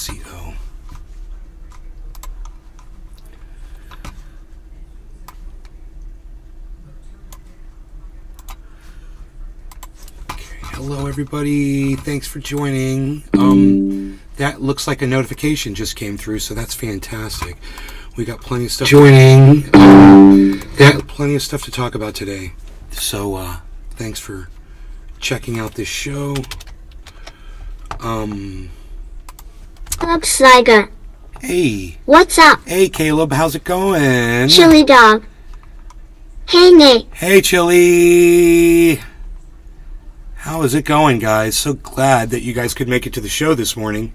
SEO. Hello everybody, thanks for joining. That looks like a notification just came through, so that's fantastic. We got plenty of stuff plenty of stuff to talk about today. So thanks for checking out this show. Caleb Sliger. Hey. What's up? Hey Caleb, how's it going? Chili Dog. Hey Nate. Hey Chili. How is it going, guys? So glad that you guys could make it to the show this morning.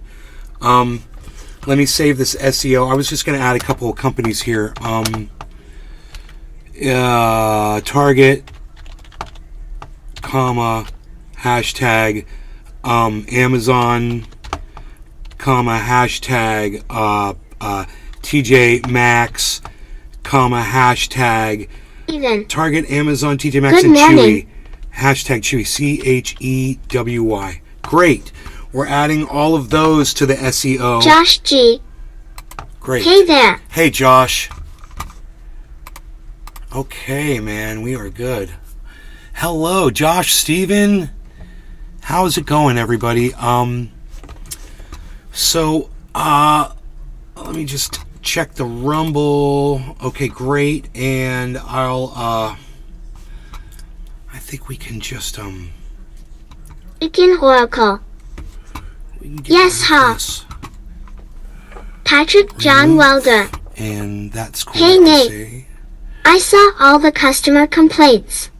Let me save this SEO. I was just going to add a couple of companies here. Target, comma, hashtag, Amazon, comma, hashtag, TJ Maxx, comma, hashtag, Even. Target, Amazon, TJ Maxx, Good and morning. Chewy. Hashtag Chewy, CHEWY. Great. We're adding all of those to the SEO. Josh G. Great. Hey there. Hey, Josh. Okay, man, we are good. Hello, Josh, Steven. How's it going, everybody? So, let me just check the Rumble. Okay, great. And I think we can just, Ikin Oracle. we can get Yes, rid of huh? this. Patrick John Welder. And that's cool. Hey, to Nate. see. I saw all the customer complaints.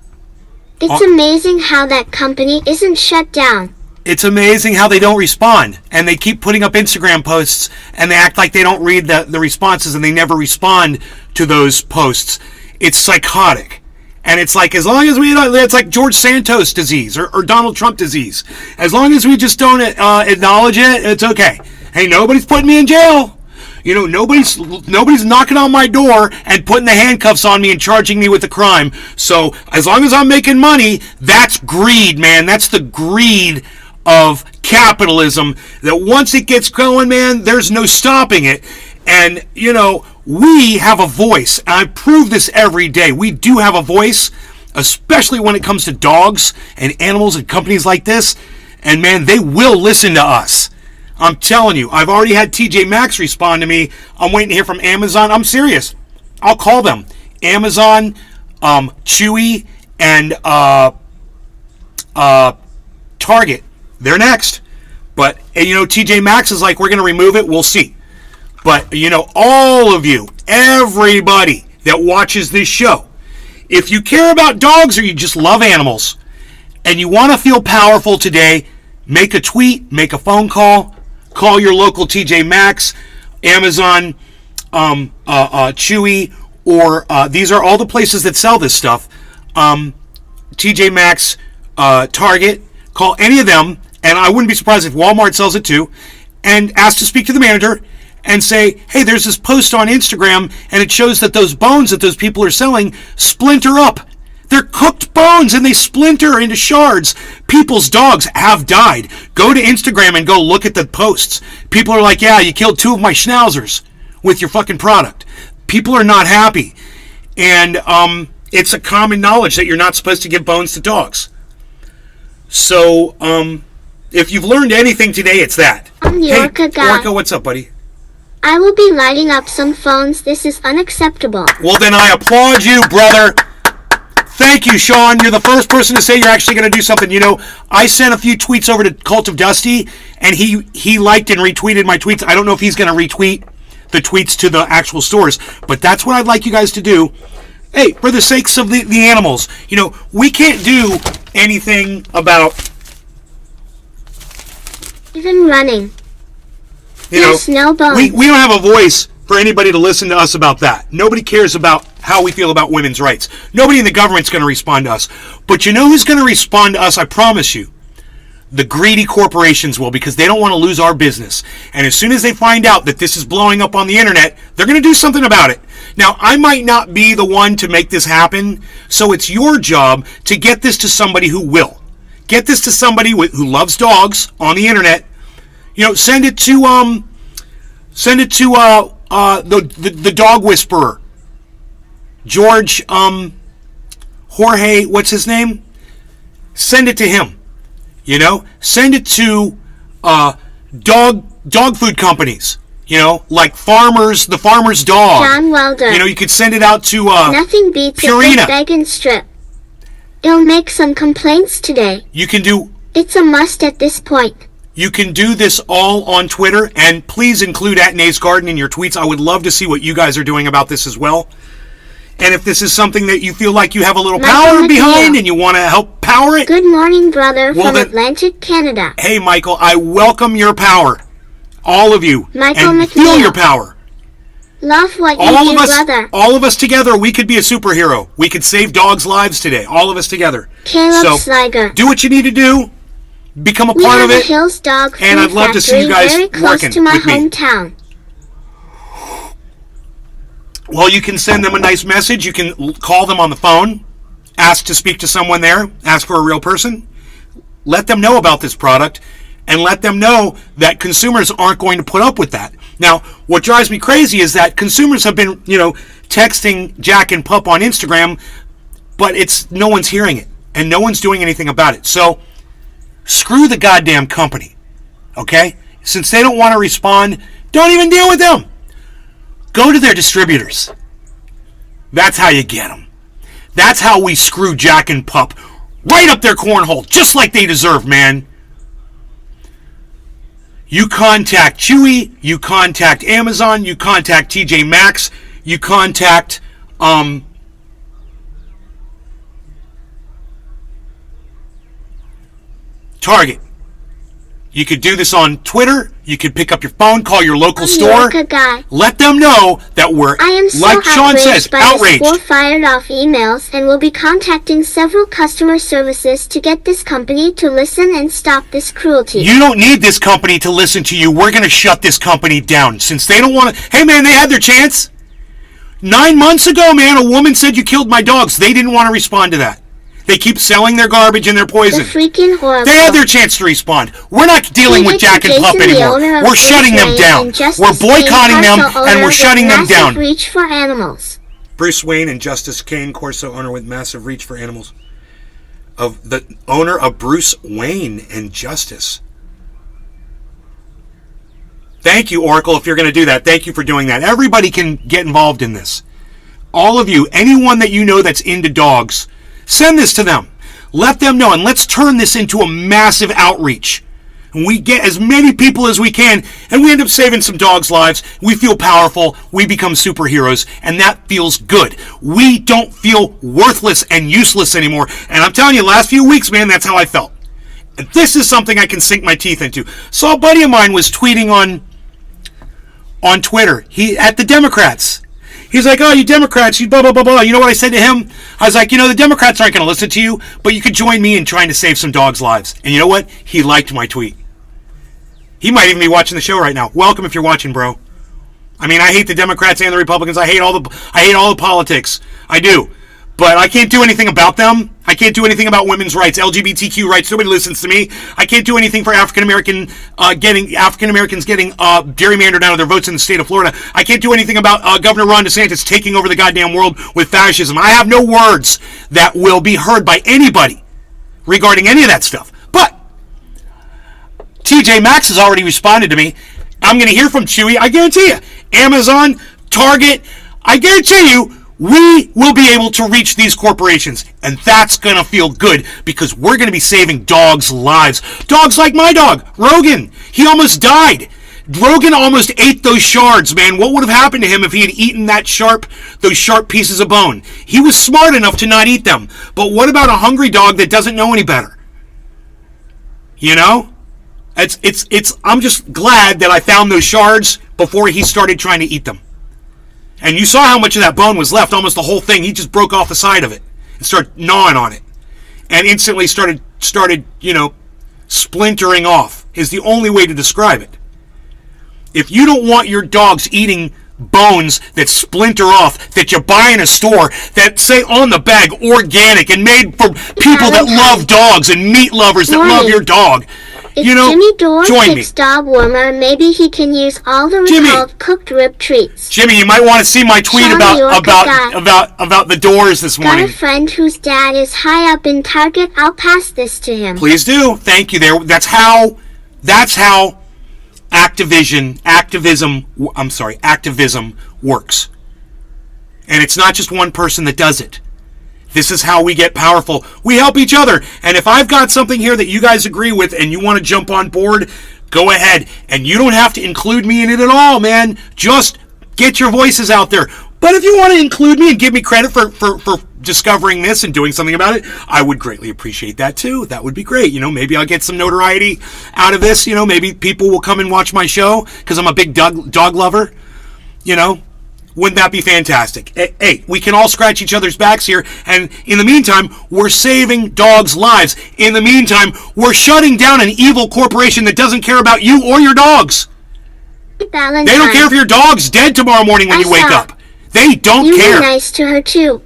It's amazing how that company isn't shut down. It's amazing how they don't respond, and they keep putting up Instagram posts, and they act like they don't read the responses, and they never respond to those posts. It's psychotic. And it's like, as long as we don't, it's like George Santos disease or Donald Trump disease. As long as we just don't acknowledge it, it's okay. Hey, nobody's putting me in jail. You know, nobody's knocking on my door and putting the handcuffs on me and charging me with a crime. So as long as I'm making money, that's greed, man. That's the greed of capitalism, that once it gets going, man, there's no stopping it. And, you know, we have a voice. And I prove this every day. We do have a voice, especially when it comes to dogs and animals and companies like this. And, man, they will listen to us. I'm telling you. I've already had TJ Maxx respond to me. I'm waiting to hear from Amazon. I'm serious. I'll call them. Amazon, Chewy, and Target. They're next. But, you know, TJ Maxx is like, we're going to remove it. We'll see. But, you know, all of you, everybody that watches this show, if you care about dogs or you just love animals and you want to feel powerful today, make a tweet, make a phone call your local TJ Maxx, Amazon, Chewy, or these are all the places that sell this stuff. TJ Maxx, Target, call any of them, and I wouldn't be surprised if Walmart sells it too, and ask to speak to the manager. And say, hey, there's this post on Instagram, and it shows that those bones that those people are selling splinter up. They're cooked bones, and they splinter into shards. People's dogs have died. Go to Instagram and go look at the posts. People are like, yeah, you killed 2 of my schnauzers with your fucking product. People are not happy. And it's a common knowledge that you're not supposed to give bones to dogs. So, if you've learned anything today, it's that. I'm the Hey, Orca guy. Orca, what's up, buddy? I will be lighting up some phones. This is unacceptable. Well, then I applaud you, brother. Thank you, Sean. You're the first person to say you're actually going to do something. You know, I sent a few tweets over to Cult of Dusty, and he liked and retweeted my tweets. I don't know if he's going to retweet the tweets to the actual stores, but that's what I'd like you guys to do. Hey, for the sakes of the animals, you know, we can't do anything about... Even running. You know, Yes, no bones. we don't have a voice for anybody to listen to us about that. Nobody cares about how we feel about women's rights. Nobody in the government's going to respond to us. But you know who's going to respond to us, I promise you? The greedy corporations will, because they don't want to lose our business. And as soon as they find out that this is blowing up on the internet, they're going to do something about it. Now, I might not be the one to make this happen, so it's your job to get this to somebody who will. Get this to somebody who loves dogs on the internet. You know, send it to Send it to the dog whisperer, George Jorge. What's his name? Send it to him. You know, send it to dog food companies. You know, like Farmers, the Farmer's Dog. John Welder. You know, you could send it out to Nothing beats Purina. a good bag and strip. I'll make some complaints today. You can do. It's a must at this point. You can do this all on Twitter, and please include @NaysGarden in your tweets. I would love to see what you guys are doing about this as well. And if this is something that you feel like you have a little power behind and you want to help power it. Good morning, brother, from Atlantic Canada. Hey, Michael, I welcome your power. All of you. Michael and McNeil. Feel your power. Love what you do, brother. All of us together, we could be a superhero. We could save dogs' lives today. All of us together. Caleb Sliger. Do what you need to do. Become a part of it. We have a Hills Dog and I'd love to see you guys very close working to my with hometown. Me. Well, you can send them a nice message. You can call them on the phone. Ask to speak to someone there. Ask for a real person. Let them know about this product. And let them know that consumers aren't going to put up with that. Now, what drives me crazy is that consumers have been, texting Jack and Pup on Instagram, but no one's hearing it. And no one's doing anything about it. So, screw the goddamn company, okay? Since they don't want to respond, don't even deal with them. Go to their distributors. That's how you get them. That's how we screw Jack and Pup right up their cornhole, just like they deserve, man. You contact Chewy, you contact Amazon, you contact TJ Maxx, you contact Target. You could do this on Twitter. You could pick up your phone, call your local store. Let them know that we're, like Sean says, outraged. I am so fired off emails and will be contacting several customer services to get this company to listen and stop this cruelty. You don't need this company to listen to you. We're going to shut this company down since they don't want to. Hey, man, they had their chance. 9 months ago, man, a woman said you killed my dogs. They didn't want to respond to that. They keep selling their garbage and their poison. Freaking horrible. They had their chance to respond. We're not dealing with Jack and Pup anymore. We're shutting them down. We're boycotting them and we're shutting them down. Reach for animals. Bruce Wayne and Justice Kane, Corso owner with massive reach for animals. Of the owner of Bruce Wayne and Justice. Thank you, Oracle, if you're going to do that. Thank you for doing that. Everybody can get involved in this. All of you, anyone that you know that's into dogs, send this to them. Let them know, and let's turn this into a massive outreach. And we get as many people as we can, and we end up saving some dogs' lives. We feel powerful. We become superheroes, and that feels good. We don't feel worthless and useless anymore. And I'm telling you, last few weeks, man, that's how I felt. And this is something I can sink my teeth into. So a buddy of mine was tweeting on Twitter. At the Democrats. He's like, oh, you Democrats, you blah, blah, blah, blah. You know what I said to him? I was like, the Democrats aren't going to listen to you, but you could join me in trying to save some dogs' lives. And you know what? He liked my tweet. He might even be watching the show right now. Welcome if you're watching, bro. I mean, I hate the Democrats and the Republicans. I hate all the politics. I do. But I can't do anything about them. I can't do anything about women's rights, LGBTQ rights. Nobody listens to me. I can't do anything for African Americans getting gerrymandered out of their votes in the state of Florida. I can't do anything about Governor Ron DeSantis taking over the goddamn world with fascism. I have no words that will be heard by anybody regarding any of that stuff. But TJ Maxx has already responded to me. I'm going to hear from Chewy. I guarantee you. Amazon, Target. I guarantee you. We will be able to reach these corporations, and that's going to feel good because we're going to be saving dogs' lives. Dogs like my dog, Rogan. He almost died. Rogan almost ate those shards, man. What would have happened to him if he had eaten those sharp pieces of bone? He was smart enough to not eat them. But what about a hungry dog that doesn't know any better? I'm just glad that I found those shards before he started trying to eat them. And you saw how much of that bone was left, almost the whole thing. He just broke off the side of it and started gnawing on it. And instantly started, splintering off is the only way to describe it. If you don't want your dogs eating bones that splinter off, that you buy in a store, that say on the bag, organic and made for people that love dogs and meat lovers that love your dog, If you know, Jimmy Dore join me. picks dog warmer, maybe he can use all the Jimmy. recalled cooked rib treats. Jimmy, you might want to see my tweet Sean about the doors this Got morning. a friend whose dad is high up in Target. I'll pass this to him. Please do. Thank you. That's how activism works. And it's not just one person that does it. This is how we get powerful. We help each other. And if I've got something here that you guys agree with and you want to jump on board, go ahead. And you don't have to include me in it at all, man. Just get your voices out there. But if you want to include me and give me credit for discovering this and doing something about it, I would greatly appreciate that too. That would be great. You know, maybe I'll get some notoriety out of this. You know, maybe people will come and watch my show because I'm a big dog lover. You know, wouldn't that be fantastic? Hey, we can all scratch each other's backs here. And in the meantime, we're saving dogs' lives. In the meantime, we're shutting down an evil corporation that doesn't care about you or your dogs. Valentine. They don't care if your dog's dead tomorrow morning when you wake up. They don't care. You were nice to her too.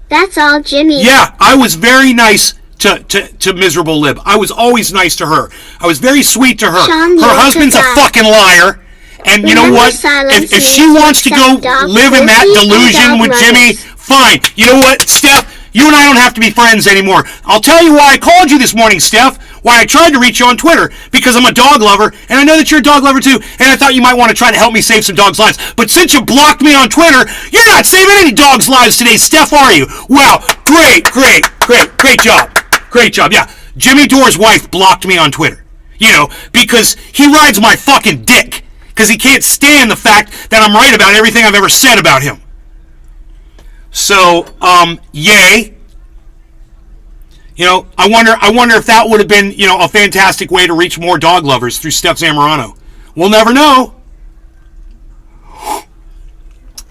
That's all, Jimmy. Yeah, I was very nice to Miserable Lib. I was always nice to her. I was very sweet to her. Sean, her husband's a fucking liar. And you know what? If she wants to go live in that delusion with Jimmy, fine. You know what, Steph? You and I don't have to be friends anymore. I'll tell you why I called you this morning, Steph. Why I tried to reach you on Twitter. Because I'm a dog lover, and I know that you're a dog lover too, and I thought you might want to try to help me save some dogs' lives. But since you blocked me on Twitter, you're not saving any dogs' lives today, Steph, are you? Wow, great job. Great job, yeah. Jimmy Dore's wife blocked me on Twitter. You know, because he rides my fucking dick. Because he can't stand the fact that I'm right about everything I've ever said about him. So, yay. You know, I wonder if that would have been, you know, a fantastic way to reach more dog lovers through Steph Zamorano. We'll never know.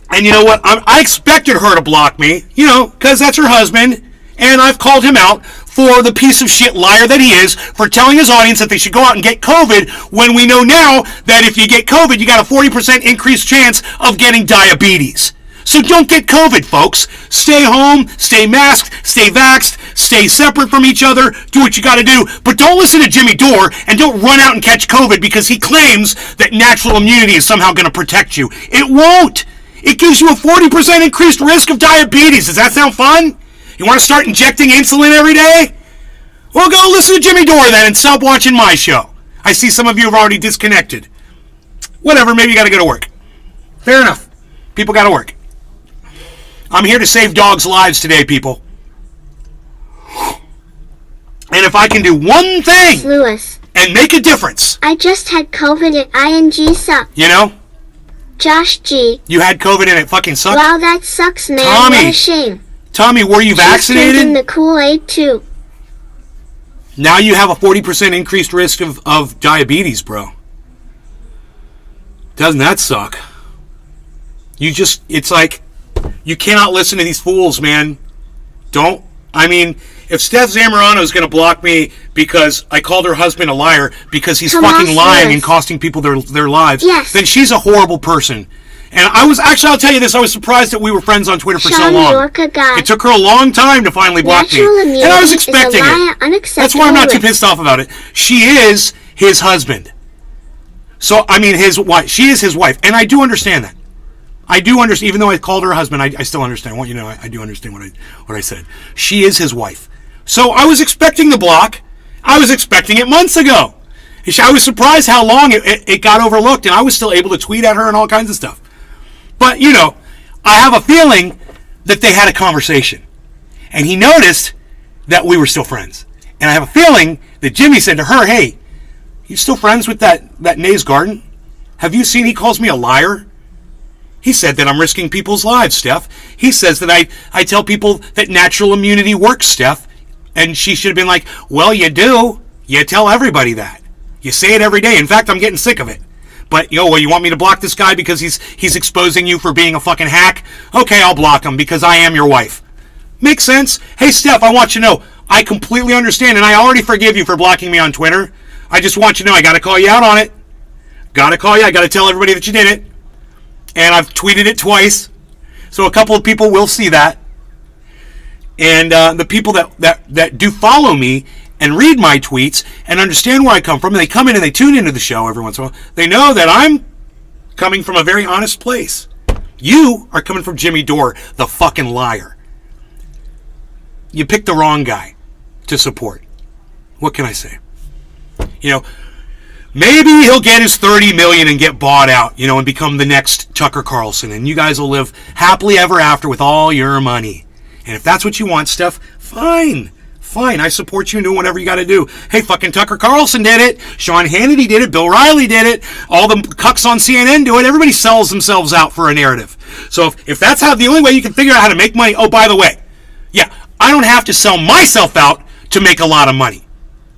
And you know what? I expected her to block me, you know, because that's her husband. And I've called him out for the piece of shit liar that he is for telling his audience that they should go out and get COVID when we know now that if you get COVID, you got a 40% increased chance of getting diabetes. So don't get COVID, folks. Stay home, stay masked, stay vaxxed, stay separate from each other, do what you got to do. But don't listen to Jimmy Dore and don't run out and catch COVID because he claims that natural immunity is somehow going to protect you. It won't. It gives you a 40% increased risk of diabetes. Does that sound fun? You want to start injecting insulin every day? Well, go listen to Jimmy Dore then and stop watching my show. I see some of you have already disconnected. Whatever, maybe you got to go to work. Fair enough. People got to work. I'm here to save dogs' lives today, people. And if I can do one thing Lewis. And make a difference. I just had COVID at ING sucked. You know? Josh G. You had COVID and it fucking sucked? Wow, that sucks, man. Tommy. What a shame. Tommy, were you vaccinated? Drinking the Kool-Aid too. Now you have a 40% increased risk of diabetes, bro. Doesn't that suck? It's like, you cannot listen to these fools, man. If Steph Zamorano is going to block me because I called her husband a liar because he's fucking lying and costing people their lives, then she's a horrible person. And I'll tell you this, I was surprised that we were friends on Twitter for so long. It took her a long time to finally block me. And I was expecting it. That's why I'm not too pissed off about it. She is his husband. So, his wife. She is his wife. And I do understand that. I do understand, even though I called her a husband, I still understand. I want you to know, I do understand what I said. She is his wife. So I was expecting the block. I was expecting it months ago. I was surprised how long it got overlooked, and I was still able to tweet at her and all kinds of stuff. But, you know, I have a feeling that they had a conversation. And he noticed that we were still friends. And I have a feeling that Jimmy said to her, hey, you still friends with that Nays Garden? Have you seen he calls me a liar? He said that I'm risking people's lives, Steph. He says that I tell people that natural immunity works, Steph. And she should have been like, well, you do. You tell everybody that. You say it every day. In fact, I'm getting sick of it. But, you want me to block this guy because he's exposing you for being a fucking hack? Okay, I'll block him because I am your wife. Makes sense? Hey, Steph, I want you to know, I completely understand, and I already forgive you for blocking me on Twitter. I just want you to know I got to call you out on it. Got to call you. I got to tell everybody that you did it. And I've tweeted it twice. So a couple of people will see that. And the people that do follow me and read my tweets and understand where I come from, and they come in and they tune into the show every once in a while, they know that I'm coming from a very honest place. You are coming from Jimmy Dore, the fucking liar. You picked the wrong guy to support. What can I say? You know, maybe he'll get his $30 million and get bought out, you know, and become the next Tucker Carlson, and you guys will live happily ever after with all your money. And if that's what you want, Steph, fine. Fine, I support you in doing whatever you got to do. Hey, fucking Tucker Carlson did it. Sean Hannity did it. Bill Riley did it. All the cucks on CNN do it. Everybody sells themselves out for a narrative. So if that's how the only way you can figure out how to make money, oh, by the way, yeah, I don't have to sell myself out to make a lot of money.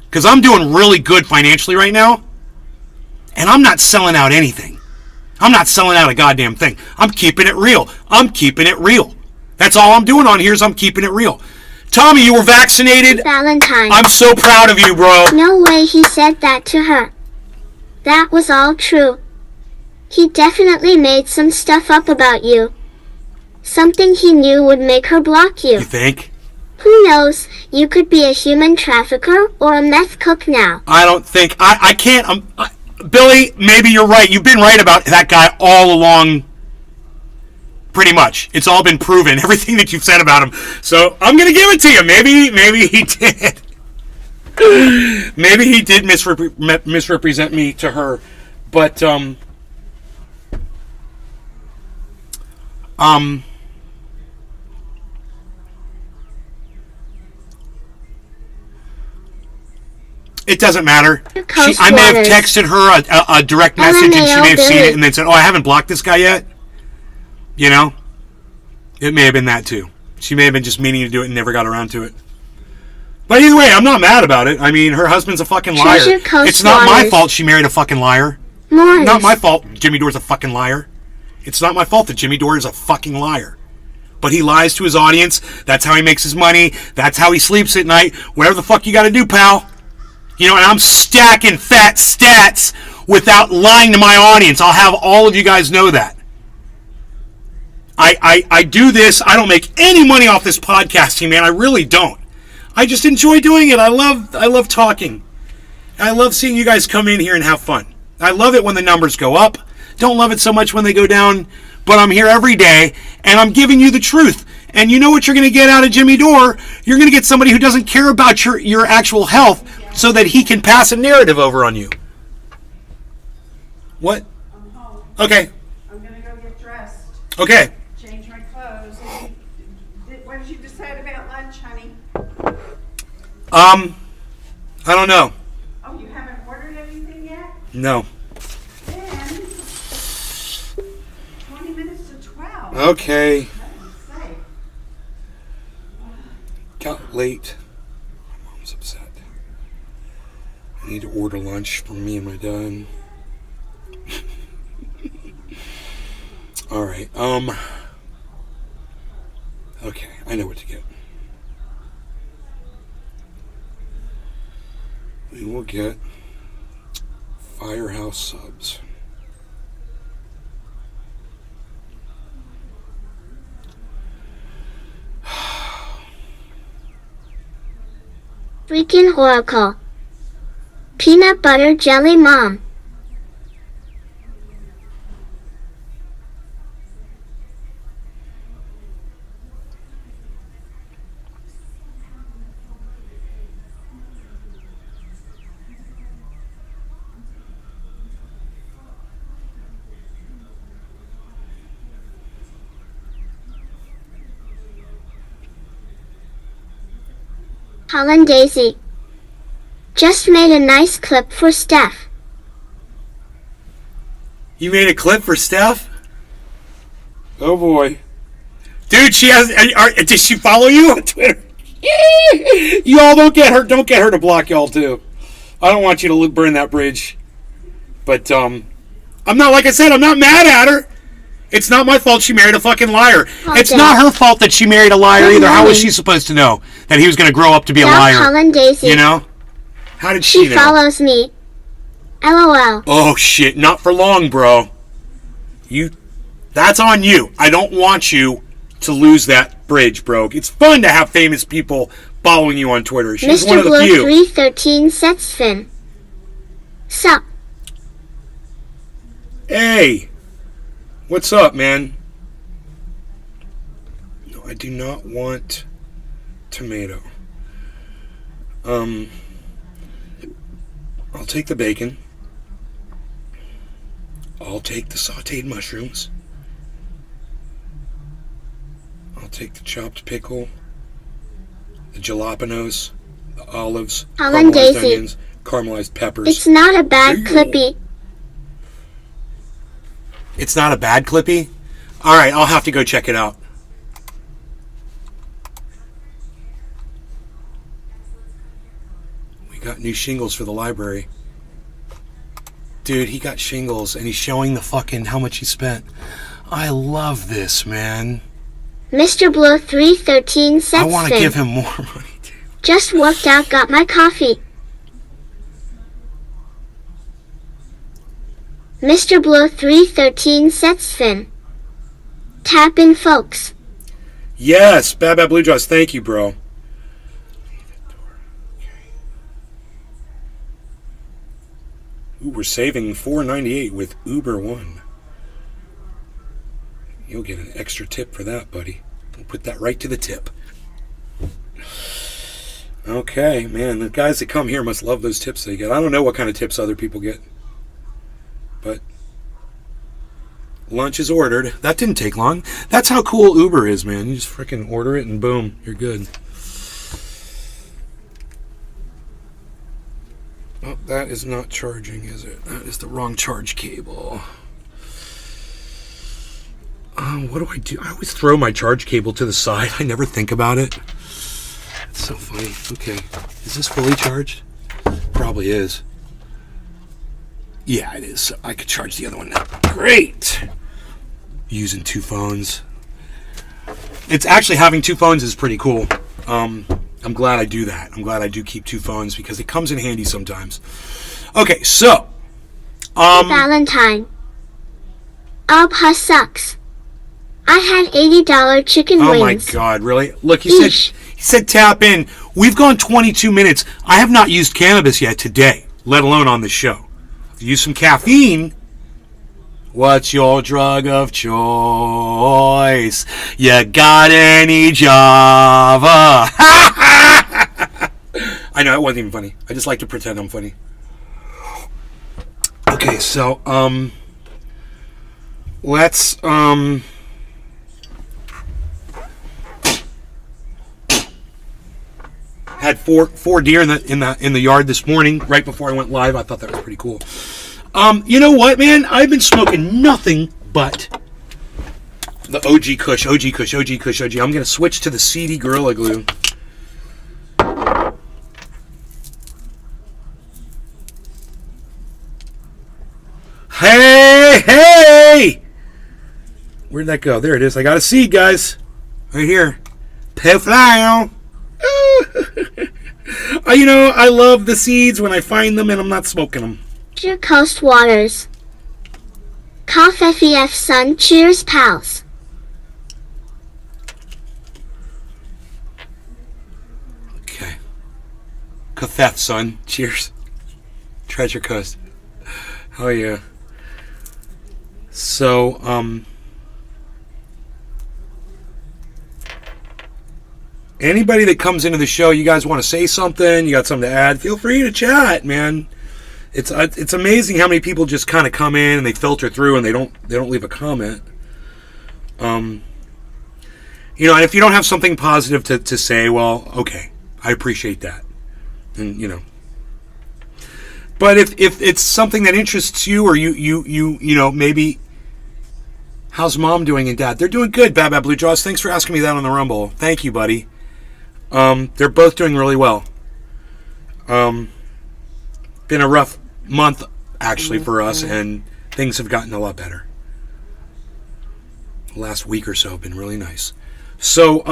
Because I'm doing really good financially right now. And I'm not selling out anything. I'm not selling out a goddamn thing. I'm keeping it real. I'm keeping it real. That's all I'm doing on here is I'm keeping it real. Tommy, you were vaccinated? Valentine. I'm so proud of you, bro. No way he said that to her. That was all true. He definitely made some stuff up about you. Something he knew would make her block you. You think? Who knows? You could be a human trafficker or a meth cook now. I don't think... I can't... Billy, maybe you're right. You've been right about that guy all along. Pretty much. It's all been proven. Everything that you've said about him. So, I'm going to give it to you. Maybe he did. Maybe he did misrepresent me to her. But, it doesn't matter. I may have texted her a direct message and she may have seen it and then said, oh, I haven't blocked this guy yet. You know? It may have been that too. She may have been just meaning to do it and never got around to it. But either way, I'm not mad about it. I mean, her husband's a fucking liar. It's not my fault she married a fucking liar. Not my fault Jimmy Dore's a fucking liar. It's not my fault that Jimmy Dore is a fucking liar. But he lies to his audience. That's how he makes his money. That's how he sleeps at night. Whatever the fuck you gotta do, pal. You know, and I'm stacking fat stats without lying to my audience. I'll have all of you guys know that. I do this. I don't make any money off this podcasting, man. I really don't. I just enjoy doing it. I love talking. I love seeing you guys come in here and have fun. I love it when the numbers go up. Don't love it so much when they go down. But I'm here every day, and I'm giving you the truth. And you know what you're going to get out of Jimmy Dore? You're going to get somebody who doesn't care about your actual health so that he can pass a narrative over on you. What? I'm home. Okay. I'm going to go get dressed. Okay. Change my clothes. What did you decide about lunch, honey? I don't know. Oh, you haven't ordered anything yet? No. Then, 20 minutes to 12. Okay. Let me say. Got late. My mom's upset. I need to order lunch for me and my dad. Alright, okay, I know what to get. We will get Firehouse subs. Freaking horrible. Peanut butter jelly mom. Holland Daisy. Just made a nice clip for Steph. You made a clip for Steph? Oh boy. Dude, she has. Does she follow you on Twitter? Y'all don't get her to block y'all too. I don't want you to burn that bridge. But I'm not, like I said, I'm not mad at her. It's not my fault she married a fucking liar. Okay. It's not her fault that she married a liar either. How was she supposed to know that he was going to grow up to be a liar? Holland Daisy. You know? How did she know? She follows me. LOL. Oh shit, not for long, bro. That's on you. I don't want you to lose that bridge, bro. It's fun to have famous people following you on Twitter. She's one Mr. of the Blow few. 313 sets Finn. Sup? Hey, what's up, man? No, I do not want tomato. I'll take the bacon. I'll take the sauteed mushrooms. I'll take the chopped pickle, the jalapenos, the olives, Holland caramelized Daisy. onions, caramelized peppers. It's not a bad Ooh. clippy. It's not a bad clippy? Alright, I'll have to go check it out. We got new shingles for the library. Dude, he got shingles and he's showing the fucking how much he spent. I love this, man. Mr. Blow 313 sets I want to Finn. give him more money, dude. Just worked out, got my coffee. Mr. Blow 313 sets Finn. Tap in, folks. Yes, Bad Bad Blue Jaws, thank you, bro. Ooh, we're saving $4.98 with Uber One. You'll get an extra tip for that, buddy. We'll put that right to the tip. Okay, man, the guys that come here must love those tips they get. I don't know what kind of tips other people get. But lunch is ordered. That didn't take long. That's how cool Uber is, man. You just freaking order it and boom, you're good. Oh, that is not charging, is it? That is the wrong charge cable. What do I do? I always throw my charge cable to the side. I never think about it. It's so funny. Okay. Is this fully charged? Probably is. Yeah, it is. So I could charge the other one now. Great! Using two phones. It's actually, having two phones is pretty cool. I'm glad I do that. I'm glad I do keep two phones because it comes in handy sometimes. Okay, so. Valentine. Abha sucks. I had $80 chicken wings. Oh my god, really? Look, he Eesh. said tap in. We've gone 22 minutes. I have not used cannabis yet today, let alone on this show. I've used some caffeine. What's your drug of choice? You got any Java? I know, it wasn't even funny. I just like to pretend I'm funny. Okay, so, let's, had four deer in the yard this morning, right before I went live. I thought that was pretty cool. You know what, man? I've been smoking nothing but the OG Kush. I'm gonna switch to the seedy Gorilla Glue. Hey! Where'd that go? There it is. I got a seed, guys. Right here. Peflao. You know, I love the seeds when I find them and I'm not smoking them. Your Coast Waters. Cough FEF son, cheers pals. Okay. Kafef, son. Cheers. Treasure Coast. Oh, yeah. So, anybody that comes into the show, you guys want to say something, you got something to add, feel free to chat, man. It's amazing how many people just kind of come in and they filter through and they don't leave a comment. You know, and if you don't have something positive to say, well, okay, I appreciate that. And, you know. But if it's something that interests you, or you know, maybe, how's mom doing and dad? They're doing good, Bad Bad Blue Jaws. Thanks for asking me that on the Rumble. Thank you, buddy. They're both doing really well. Been a rough month, actually, for us, and things have gotten a lot better. The last week or so have been really nice. So,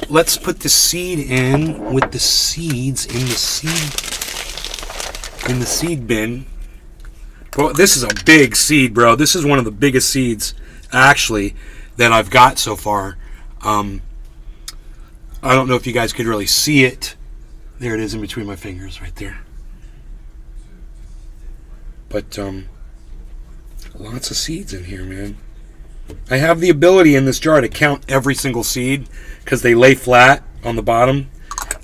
let's put the seed in with the seeds in the seed bin. Well, this is a big seed, bro. This is one of the biggest seeds, actually, that I've got so far. I don't know if you guys could really see it. There it is in between my fingers right there. But lots of seeds in here, man. I have the ability in this jar to count every single seed because they lay flat on the bottom.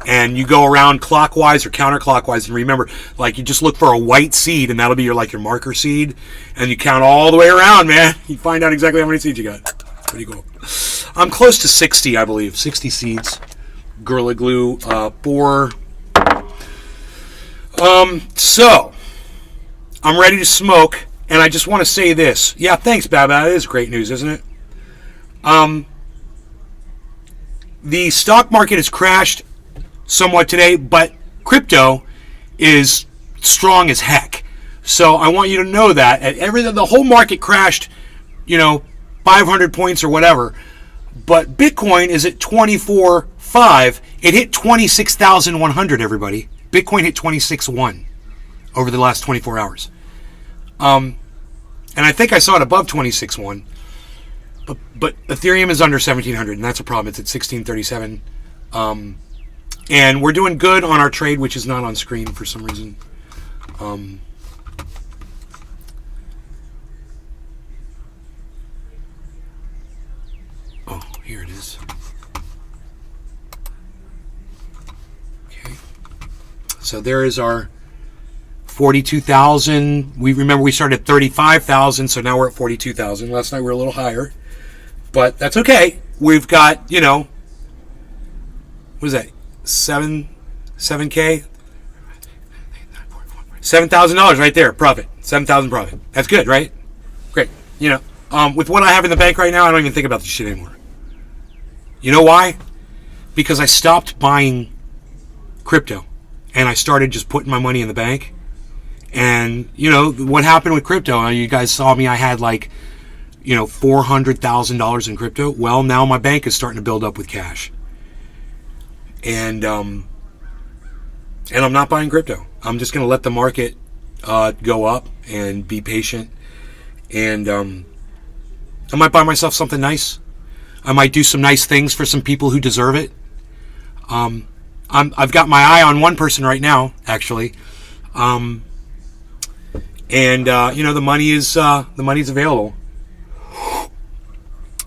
And you go around clockwise or counterclockwise, and remember, like, you just look for a white seed, and that'll be your marker seed, and you count all the way around, man. You find out exactly how many seeds you got. Pretty cool. I'm close to 60, I believe, 60 seeds. Gorilla Glue 4. So I'm ready to smoke, and I just want to say this. Yeah, thanks, Baba. It is great news, isn't it? The stock market has crashed somewhat today, but crypto is strong as heck. So I want you to know that the whole market crashed, 500 points or whatever, but Bitcoin is at 24.5. It hit 26,100. Everybody, Bitcoin hit 26.1 over the last 24 hours. And I think I saw it above 26.1. But Ethereum is under 1,700, and that's a problem. It's at 1,637. And we're doing good on our trade, which is not on screen for some reason. Oh, here it is. Okay. So there is our 42,000. We started at 35,000, so now we're at 42,000. Last night we were a little higher, but that's okay. We've got, what is that? $7K, $7,000 right there, profit. 7,000 profit. That's good, right? Great. With what I have in the bank right now, I don't even think about this shit anymore. You know why? Because I stopped buying crypto and I started just putting my money in the bank. And what happened with crypto? You guys saw me. I had $400,000 in crypto. Well, now my bank is starting to build up with cash. And I'm not buying crypto. I'm just going to let the market go up and be patient. And I might buy myself something nice. I might do some nice things for some people who deserve it. I've got my eye on one person right now, actually. The money's available.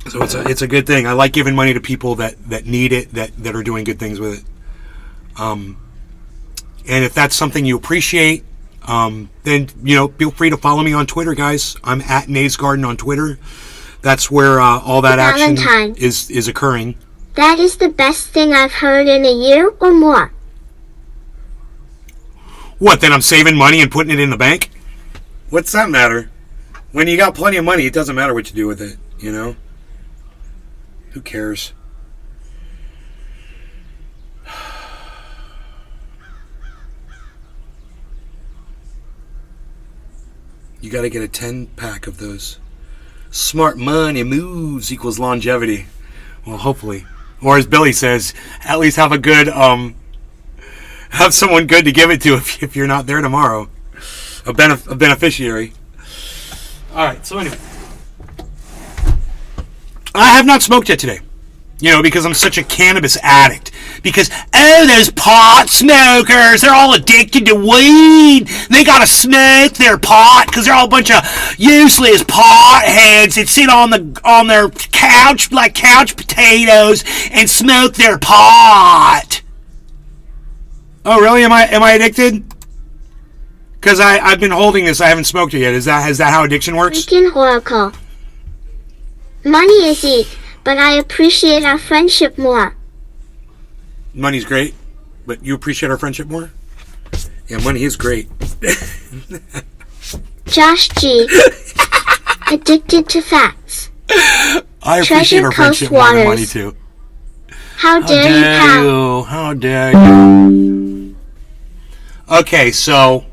So it's a good thing. I like giving money to people that need it, that are doing good things with it. And if that's something you appreciate, then feel free to follow me on Twitter, guys. I'm at Nays Garden on Twitter. That's where all that action is occurring. That is the best thing I've heard in a year or more. What, then I'm saving money and putting it in the bank? What's that matter? When you got plenty of money, it doesn't matter what you do with it, Who cares? You got to get a 10-pack of those. Smart money moves equals longevity. Well, hopefully. Or as Billy says, at least have a good, have someone good to give it to if you're not there tomorrow. A beneficiary. All right, so anyway. I have not smoked yet today. Because I'm such a cannabis addict. Because, those pot smokers, they're all addicted to weed. They gotta smoke their pot because they're all a bunch of useless potheads that sit on their couch like couch potatoes and smoke their pot. Oh, really? Am I addicted? Because I've been holding this. I haven't smoked it yet. Is that how addiction works? Freaking Oracle. Money is it, but I appreciate our friendship more. Money's great, but you appreciate our friendship more? Yeah, money is great. Josh G. Addicted to facts. I appreciate our friendship more than money, too. How dare you, pal? How dare you? Okay, so,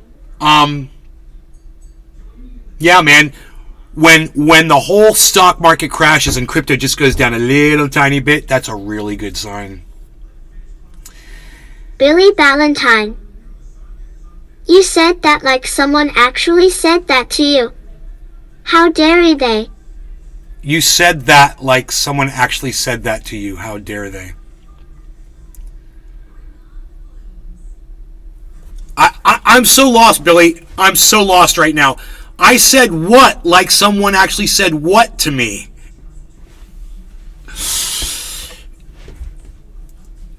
yeah, man. When the whole stock market crashes and crypto just goes down a little tiny bit, that's a really good sign. Billy Valentine. You said that like someone actually said that to you. How dare they? You said that like someone actually said that to you. How dare they? I'm so lost, Billy. I'm so lost right now. I said what like someone actually said what to me.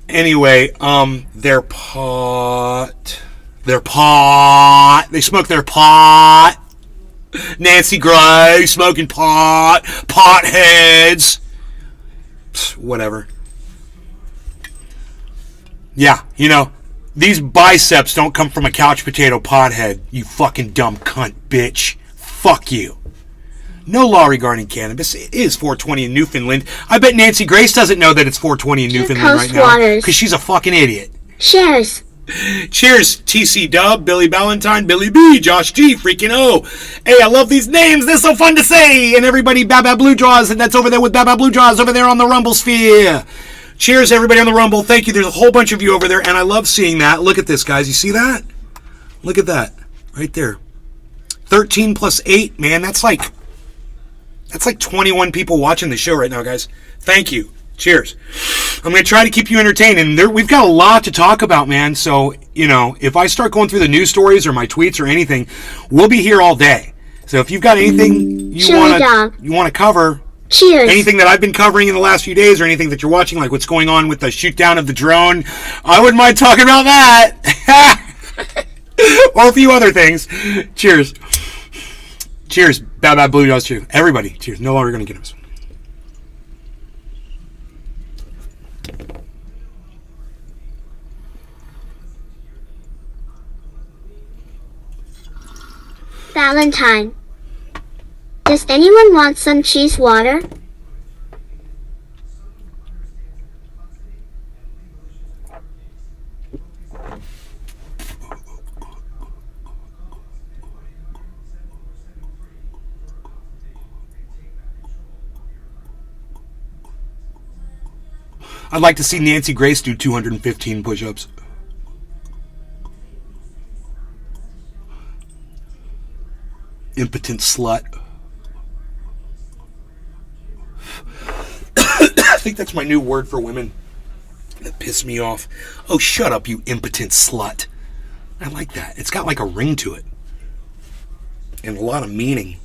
Anyway, their pot. They smoke their pot. Nancy Gray smoking pot. Potheads. Whatever. Yeah, you know, these biceps don't come from a couch potato pothead, you fucking dumb cunt bitch. Fuck you. No law regarding cannabis. It is 420 in Newfoundland. I bet Nancy Grace doesn't know that it's 420 in Newfoundland right now. Because she's a fucking idiot. Cheers. Cheers, TC Dub, Billy Ballantyne, Billy B, Josh G, freaking O. Hey, I love these names. They're so fun to say. And everybody, Baba Blue Jaws, and that's over there with Baba Blue Jaws over there on the Rumble Sphere. Cheers, everybody on the Rumble. Thank you. There's a whole bunch of you over there, and I love seeing that. Look at this, guys. You see that? Look at that. Right there. 13 plus 8, man. That's like 21 people watching the show right now, guys. Thank you. Cheers. I'm going to try to keep you entertained, and we've got a lot to talk about, man. So, you know, if I start going through the news stories or my tweets or anything, we'll be here all day. So if you've got anything you want to cover, cheers. Anything that I've been covering in the last few days or anything that you're watching, like what's going on with the shoot down of the drone, I wouldn't mind talking about that. Or a few other things. Cheers. Cheers. Bad Blue Jaws too. Everybody, cheers. No longer going to get us. Valentine. Does anyone want some cheese water? I'd like to see Nancy Grace do 215 push-ups. Impotent slut. I think that's my new word for women that piss me off. Oh, shut up, you impotent slut. I like that. It's got like a ring to it. And a lot of meaning.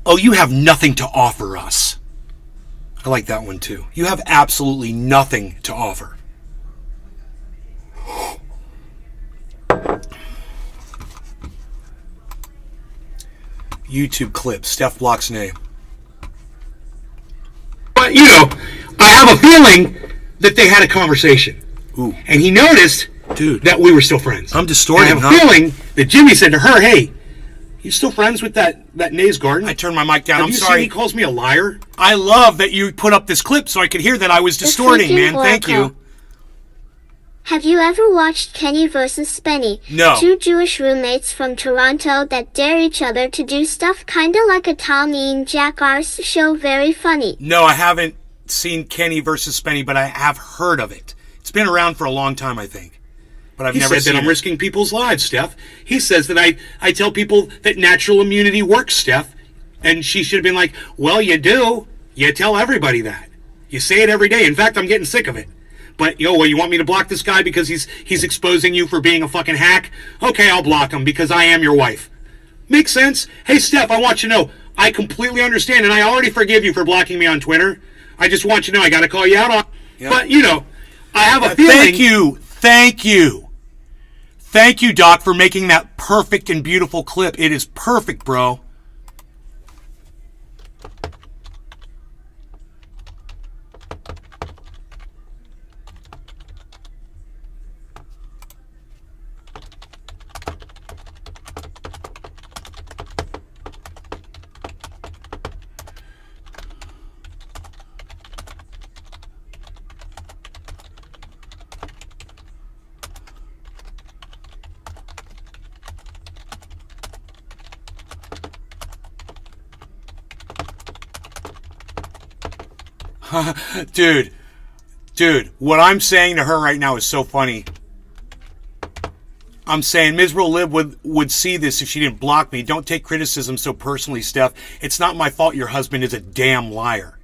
Oh, you have nothing to offer us. I like that one too. You have absolutely nothing to offer. YouTube clip, Steph Block's name. But, you know, I have a feeling that they had a conversation. Ooh. And he noticed, dude, that we were still friends. I'm distorting, I have a feeling that Jimmy said to her, hey, you still friends with that Nays Garden? I turned my mic down. I'm sorry. He calls me a liar. I love that you put up this clip so I could hear that I was distorting, man. Thank you. Have you ever watched Kenny vs. Spenny? No. Two Jewish roommates from Toronto that dare each other to do stuff kinda like a Tom and Jack R's show. Very funny. No, I haven't seen Kenny vs. Spenny, but I have heard of it. It's been around for a long time, I think. But I've never seen it. I'm risking people's lives, Steph. He says that I tell people that natural immunity works, Steph. And she should have been like, well, you do. You tell everybody that. You say it every day. In fact, I'm getting sick of it. But, well, you want me to block this guy because he's exposing you for being a fucking hack? Okay, I'll block him because I am your wife. Makes sense? Hey, Steph, I want you to know, I completely understand, and I already forgive you for blocking me on Twitter. I just want you to know I got to call you out on. Yep. But, you know, I have a feeling. Thank you, Doc, for making that perfect and beautiful clip. It is perfect, bro. Dude, what I'm saying to her right now is so funny. I'm saying Miserable Liv would see this if she didn't block me. Don't take criticism so personally, Steph. It's not my fault your husband is a damn liar.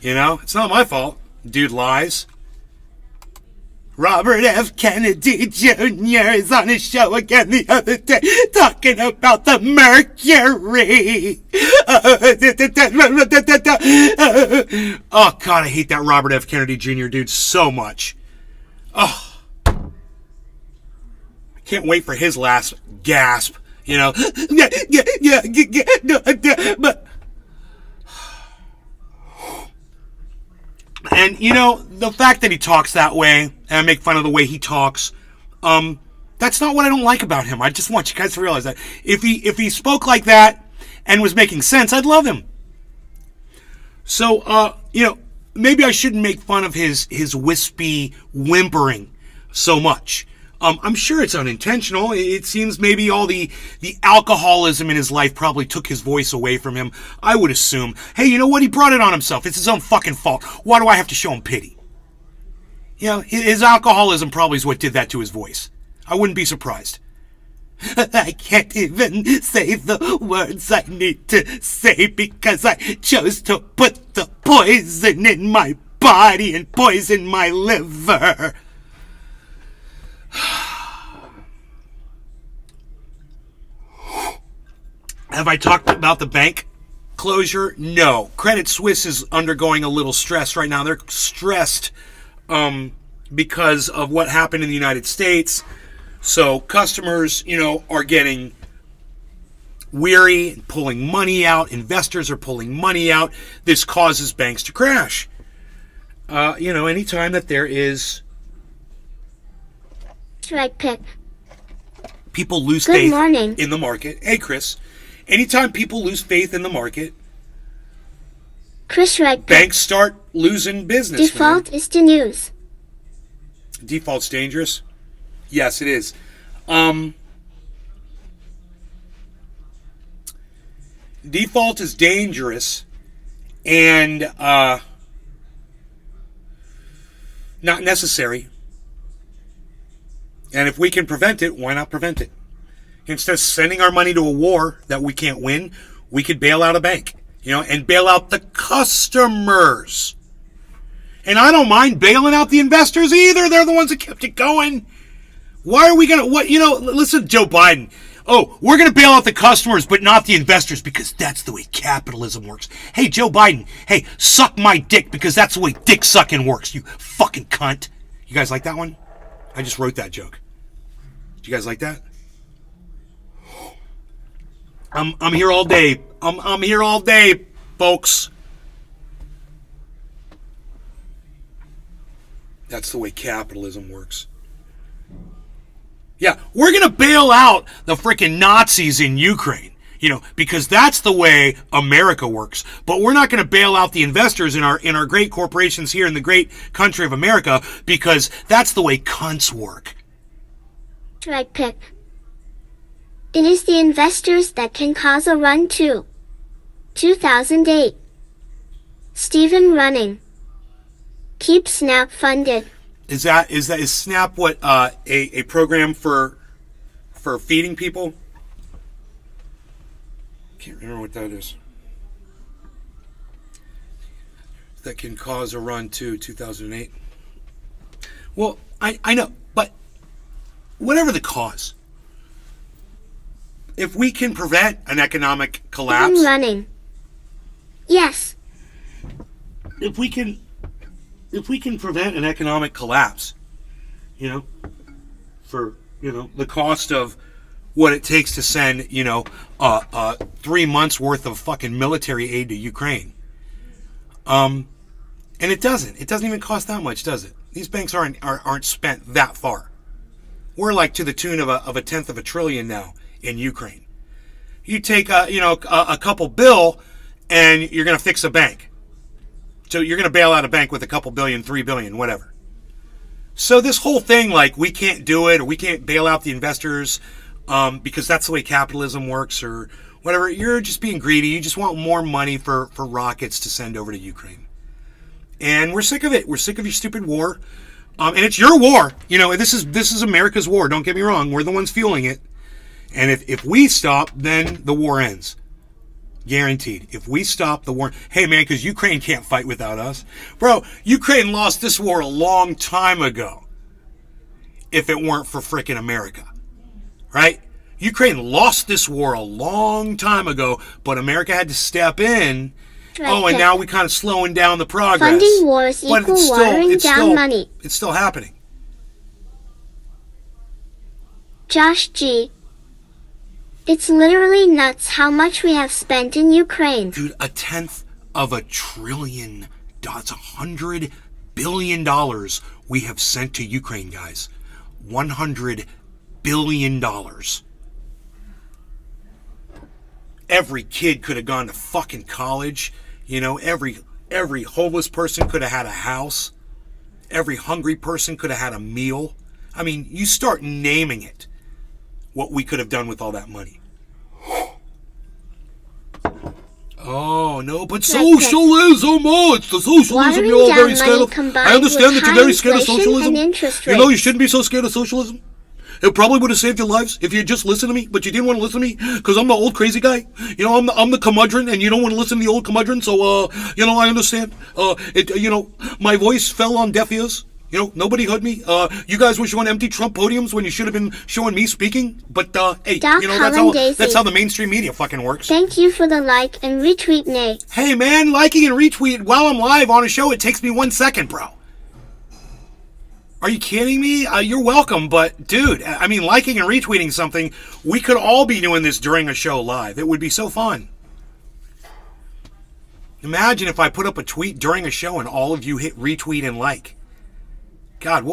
You know, it's not my fault. Dude lies. Robert F. Kennedy Jr. is on his show again the other day talking about the mercury. Oh, God, I hate that Robert F. Kennedy Jr. dude so much. Oh. I can't wait for his last gasp, you know. But... And, you know, the fact that he talks that way, and I make fun of the way he talks, that's not what I don't like about him. I just want you guys to realize that. If he spoke like that and was making sense, I'd love him. So, you know, maybe I shouldn't make fun of his wispy whimpering so much. I'm sure it's unintentional. It seems maybe all the alcoholism in his life probably took his voice away from him. I would assume, hey, you know what? He brought it on himself. It's his own fucking fault. Why do I have to show him pity? You know, his alcoholism probably is what did that to his voice. I wouldn't be surprised. I can't even say the words I need to say because I chose to put the poison in my body and poison my liver. Have I talked about the bank closure? No. Credit Suisse is undergoing a little stress right now. They're stressed because of what happened in the United States. So customers, you know, are getting weary and pulling money out. Investors are pulling money out. This causes banks to crash. You know, anytime that there is... Strike pick. People lose Good faith morning. in the market. Hey, Chris. Anytime people lose faith in the market, Chris Strike pick. banks start losing business. Default man. is to news. Default's dangerous? Yes, it is. Default is dangerous and not necessary. And if we can prevent it, why not prevent it? Instead of sending our money to a war that we can't win, we could bail out a bank, you know, and bail out the customers. And I don't mind bailing out the investors either. They're the ones that kept it going. Why are we going to, listen to Joe Biden. Oh, we're going to bail out the customers, but not the investors because that's the way capitalism works. Hey, Joe Biden, hey, suck my dick because that's the way dick sucking works, you fucking cunt. You guys like that one? I just wrote that joke. Do you guys like that? I'm here all day. I'm here all day, folks. That's the way capitalism works. Yeah, we're going to bail out the freaking Nazis in Ukraine, you know, because that's the way America works. But we're not going to bail out the investors in our great corporations here in the great country of America because that's the way cunts work. Strike pick. It is the investors that can cause a run too. 2008. Stephen running. Keep Snap funded. Is Snap what a program for feeding people? Can't remember what that is. That can cause a run to 2008. Well, I know, but whatever the cause, if we can prevent an economic collapse, Stephen running. Yes. if we can prevent an economic collapse, you know, for, you know, the cost of what it takes to send, you know, 3 months worth of fucking military aid to Ukraine. And it doesn't even cost that much, does it? These banks aren't spent that far. We're like to the tune of a tenth of a trillion now in Ukraine. You take a couple bill and you're going to fix a bank. So you're going to bail out a bank with a couple billion, 3 billion, whatever. So this whole thing, like, we can't do it, or we can't bail out the investors because that's the way capitalism works, or whatever. You're just being greedy. You just want more money for rockets to send over to Ukraine. And we're sick of it. We're sick of your stupid war. And it's your war. You know, this is America's war. Don't get me wrong. We're the ones fueling it. And if we stop, then the war ends. Guaranteed. If we stop the war, hey man, because Ukraine can't fight without us. Bro, Ukraine lost this war a long time ago. If it weren't for frickin' America. Right? Ukraine lost this war a long time ago, but America had to step in. And now we kind of slowing down the progress. Funding wars equal watering down money. It's still happening. Josh G. It's literally nuts how much we have spent in Ukraine. Dude, $1/10 of $1 trillion. That's $100 billion we have sent to Ukraine, guys. $100 billion. Every kid could have gone to fucking college. You know, every homeless person could have had a house. Every hungry person could have had a meal. I mean, you start naming it. What we could have done with all that money. Oh, no, but socialism, it's the socialism you're all very scared of. I understand that you're very scared of socialism. You know, you shouldn't be so scared of socialism. It probably would have saved your lives if you had just listened to me, but you didn't want to listen to me because I'm the old crazy guy. You know, I'm the curmudgeon, and you don't want to listen to the old curmudgeon, so, you know, I understand. My voice fell on deaf ears. You know, nobody heard me. You guys were showing empty Trump podiums when you should have been showing me speaking. But, hey, you know, that's how the mainstream media fucking works. Thank you for the like and retweet, Nate. Hey, man, liking and retweet while I'm live on a show, it takes me 1 second, bro. Are you kidding me? You're welcome, but, dude, I mean, liking and retweeting something, we could all be doing this during a show live. It would be so fun. Imagine if I put up a tweet during a show and all of you hit retweet and like. God,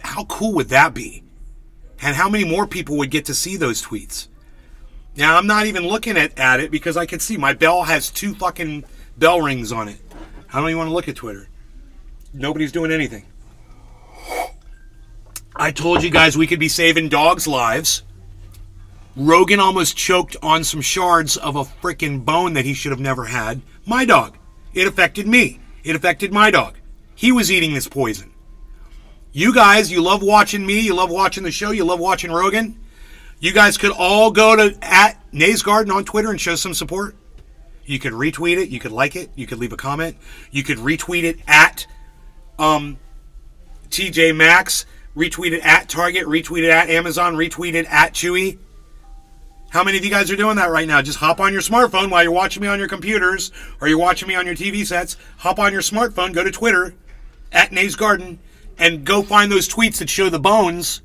how cool would that be? And how many more people would get to see those tweets? Now, I'm not even looking at it because I can see my bell has 2 fucking bell rings on it. I don't even want to look at Twitter. Nobody's doing anything. I told you guys we could be saving dogs' lives. Rogan almost choked on some shards of a freaking bone that he should have never had. My dog. It affected me. It affected my dog. He was eating this poison. You guys, you love watching me, you love watching the show, you love watching Rogan. You guys could all go to @NaysGarden on Twitter and show some support. You could retweet it, you could like it, you could leave a comment. You could retweet it at TJ Maxx, retweet it at Target, retweet it at Amazon, retweet it at Chewy. How many of you guys are doing that right now? Just hop on your smartphone while you're watching me on your computers or you're watching me on your TV sets. Hop on your smartphone, go to Twitter, @NaysGarden. And go find those tweets that show the bones.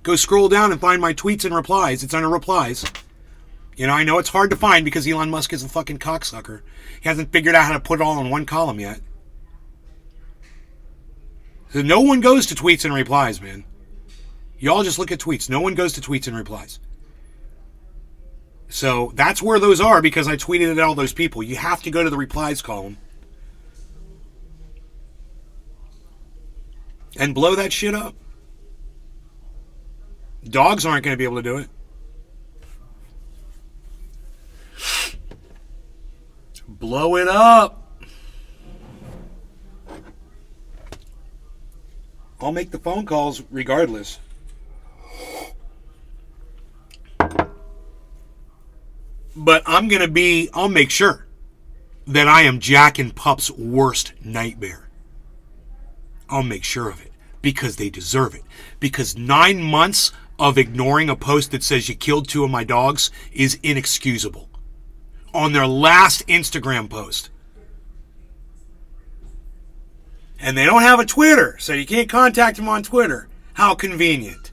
Go scroll down and find my tweets and replies. It's under replies. You know, I know it's hard to find because Elon Musk is a fucking cocksucker. He hasn't figured out how to put it all in one column yet. So no one goes to tweets and replies, man. Y'all just look at tweets. No one goes to tweets and replies. So that's where those are because I tweeted at all those people. You have to go to the replies column. And blow that shit up. Dogs aren't going to be able to do it. Blow it up. I'll make the phone calls regardless. But I'll make sure that I am Jack and Pup's worst nightmare. I'll make sure of it because they deserve it. Because 9 months of ignoring a post that says you killed 2 of my dogs is inexcusable. On their last Instagram post. And they don't have a Twitter, so you can't contact them on Twitter. How convenient.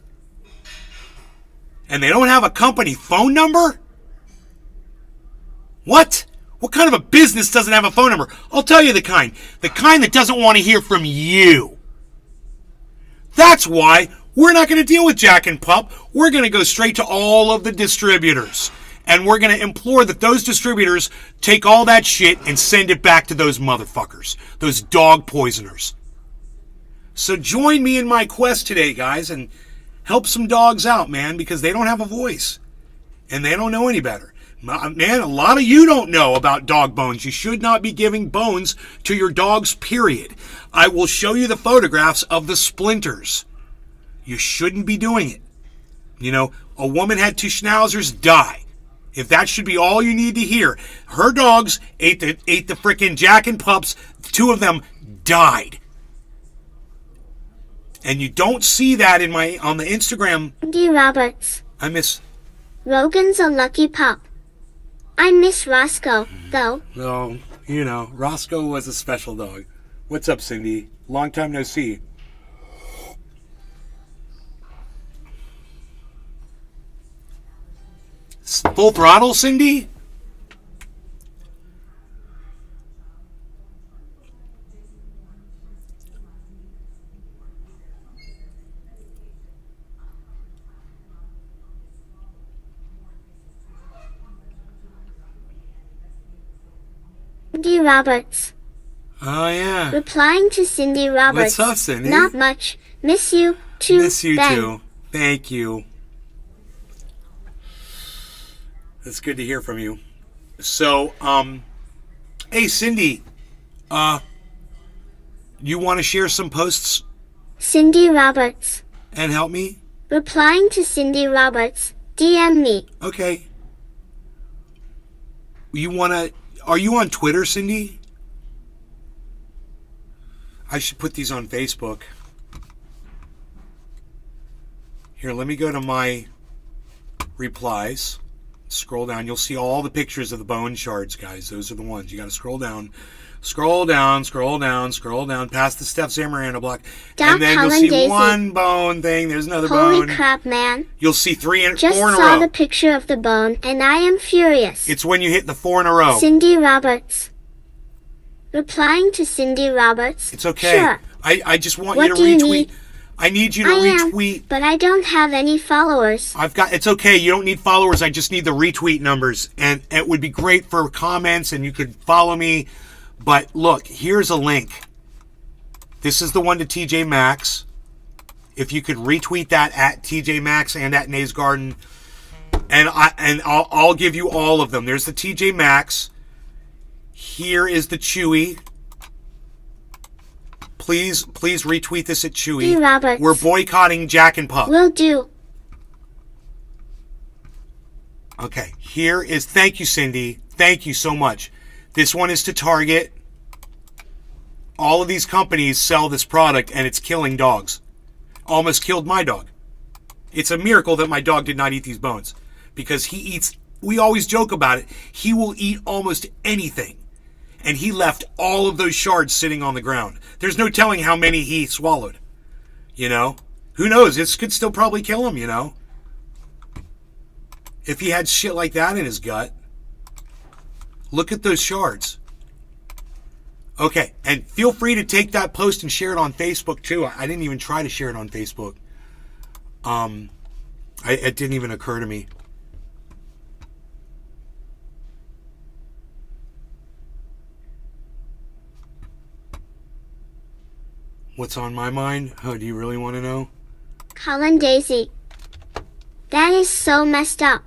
And they don't have a company phone number? What? What kind of a business doesn't have a phone number? I'll tell you the kind. The kind that doesn't want to hear from you. That's why we're not going to deal with Jack and Pup. We're going to go straight to all of the distributors. And we're going to implore that those distributors take all that shit and send it back to those motherfuckers. Those dog poisoners. So join me in my quest today, guys, and help some dogs out, man, because they don't have a voice. And they don't know any better. Man, a lot of you don't know about dog bones. You should not be giving bones to your dogs, period. I will show you the photographs of the splinters. You shouldn't be doing it. You know, a woman had 2 schnauzers die. If that should be all you need to hear. Her dogs ate the frickin' Jack and Pups. 2 of them died. And you don't see that on the Instagram. D. Roberts. I miss... Rogan's a lucky pup. I miss Roscoe, though. No, you know, Roscoe was a special dog. What's up, Cindy? Long time no see. Full throttle, Cindy? Cindy Roberts. Oh, yeah. Replying to Cindy Roberts. What's up, Cindy? Not much. Miss you, too. Miss you, Ben. too. Thank you. It's good to hear from you. So, hey, Cindy, you want to share some posts Cindy Roberts. and help me? Replying to Cindy Roberts. DM me. Okay. Are you on Twitter, Cindy? I should put these on Facebook. Here, let me go to my replies. Scroll down. You'll see all the pictures of the bone shards, guys. Those are the ones. You got to scroll down. Scroll down, scroll down, scroll down, past the Steph Zamorano block. Doc and then you'll Colin see Daisy. one bone thing. There's another Holy bone. crap, man. You'll see 4 Just in a saw row. the picture of the bone, and I am furious. It's when you hit the 4 in a row. Cindy Roberts. Replying to Cindy Roberts. It's okay. Sure. I just want What you to do you retweet. need? I need you to I am, retweet. but I don't have any followers. It's okay. You don't need followers. I just need the retweet numbers. And it would be great for comments and you could follow me. But look, here's a link. This is the one to TJ Maxx. If you could retweet that at TJ Maxx and at Nays Garden. And I'll give you all of them. There's the TJ Maxx. Here is the Chewy. Please retweet this at Chewy. Hey, Roberts. We're boycotting Jack and Pup. Will do. Okay, here is... Thank you, Cindy. Thank you so much. This one is to Target. All of these companies sell this product, and it's killing dogs. Almost killed my dog. It's a miracle that my dog did not eat these bones. Because he eats... We always joke about it. He will eat almost anything. And he left all of those shards sitting on the ground. There's no telling how many he swallowed. You know? Who knows? This could still probably kill him, you know? If he had shit like that in his gut. Look at those shards. Okay, and feel free to take that post and share it on Facebook too. I didn't even try to share it on Facebook. It didn't even occur to me. What's on my mind? Oh, do you really want to know? Colin Daisy. That is so messed up.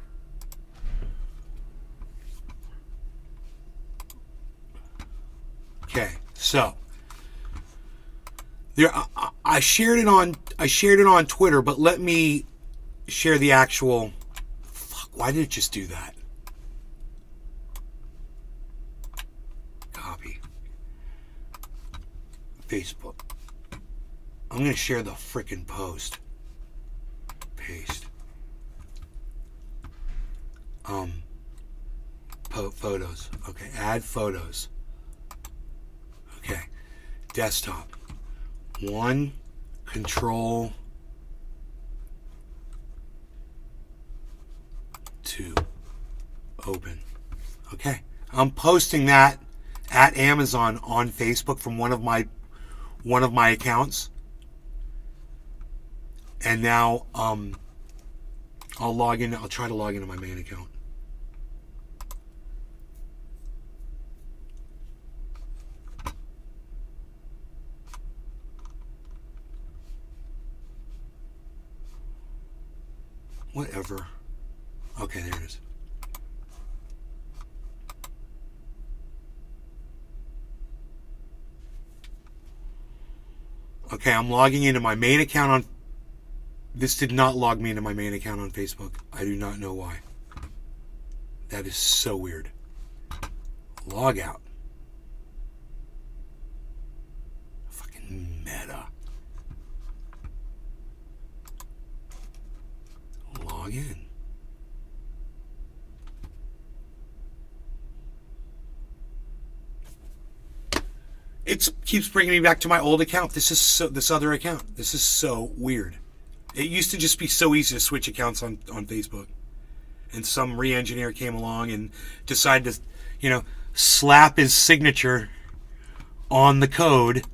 Okay, so there I shared it on Twitter, but let me share the actual... Fuck, why did it just do that? Copy. Facebook. I'm going to share the frickin' post. Paste. Photos. Okay, add photos. Okay, desktop. 1, control, 2, open. Okay, I'm posting that at Amazon on Facebook from one of my accounts. And now I'll log in. I'll try to log into my main account. Whatever. Okay, there it is. Okay, I'm logging into my main account on... This did not log me into my main account on Facebook. I do not know why. That is so weird. Log out. Fucking Meta. Log in. It keeps bringing me back to my old account. This other account. This is so weird. It used to just be so easy to switch accounts on Facebook. And some re-engineer came along and decided to, slap his signature on the code.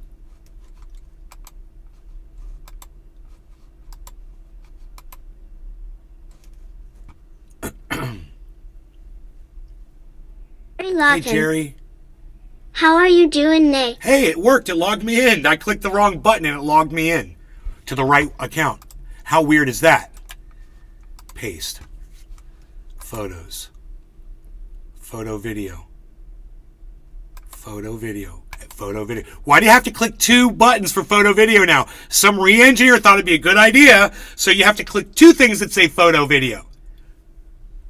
Hey, Jerry. How are you doing, Nate? Hey, it worked. It logged me in. I clicked the wrong button and it logged me in to the right account. How weird is that? Paste. Photos. Photo video. Photo video. Photo video. Why do you have to click 2 buttons for photo video now? Some re-engineer thought it'd be a good idea, so you have to click 2 things that say photo video.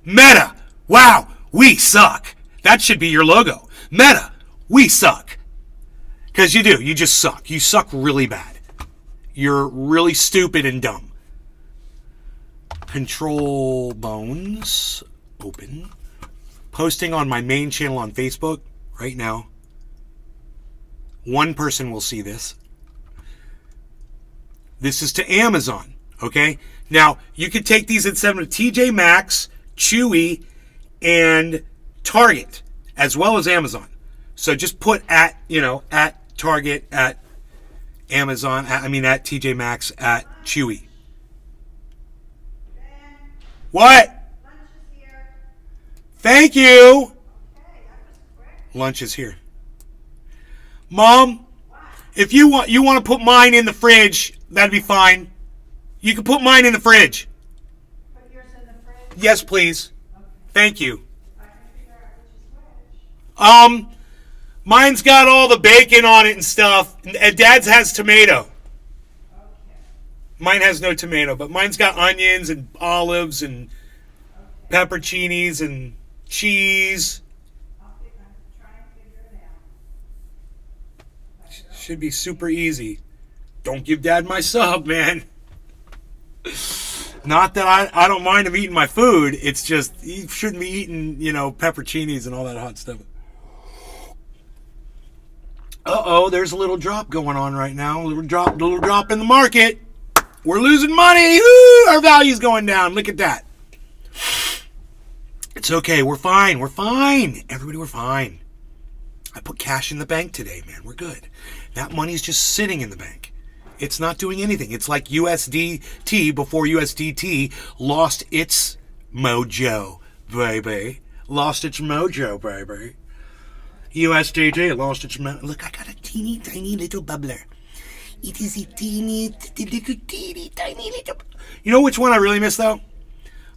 Meta. Wow, we suck. That should be your logo. Meta. We suck. Because you do. You just suck. You suck really bad. You're really stupid and dumb. Control bones. Open. Posting on my main channel on Facebook right now. 1 person will see this. This is to Amazon. Okay? Now, you could take these and send them to TJ Maxx, Chewy, and Target, as well as Amazon. So just put at Target, at Amazon, at TJ Maxx, at Chewy. What? Lunch is here. Thank you. Okay, that was quick. Lunch is here. Mom, if you want to put mine in the fridge, that'd be fine. You can put mine in the fridge. Put yours in the fridge. Yes, please. Okay. Thank you. I can figure out which is which. Mine's got all the bacon on it and stuff. And Dad's has tomato. Okay. Mine has no tomato, but mine's got onions and olives and pepperoncinis and cheese. I'm trying to figure it out. Should be super easy. Don't give Dad my sub, man. Not that I don't mind him eating my food. It's just he shouldn't be eating, pepperoncinis and all that hot stuff. Uh-oh, there's a little drop going on right now. A little drop in the market. We're losing money. Woo! Our value's going down. Look at that. It's okay. We're fine. We're fine. Everybody, we're fine. I put cash in the bank today, man. We're good. That money's just sitting in the bank. It's not doing anything. It's like USDT before USDT lost its mojo, baby. Lost its mojo, baby. USDT lost its mojo. Look, I got a teeny tiny little bubbler. It is a teeny tiny little. You know which one I really miss, though?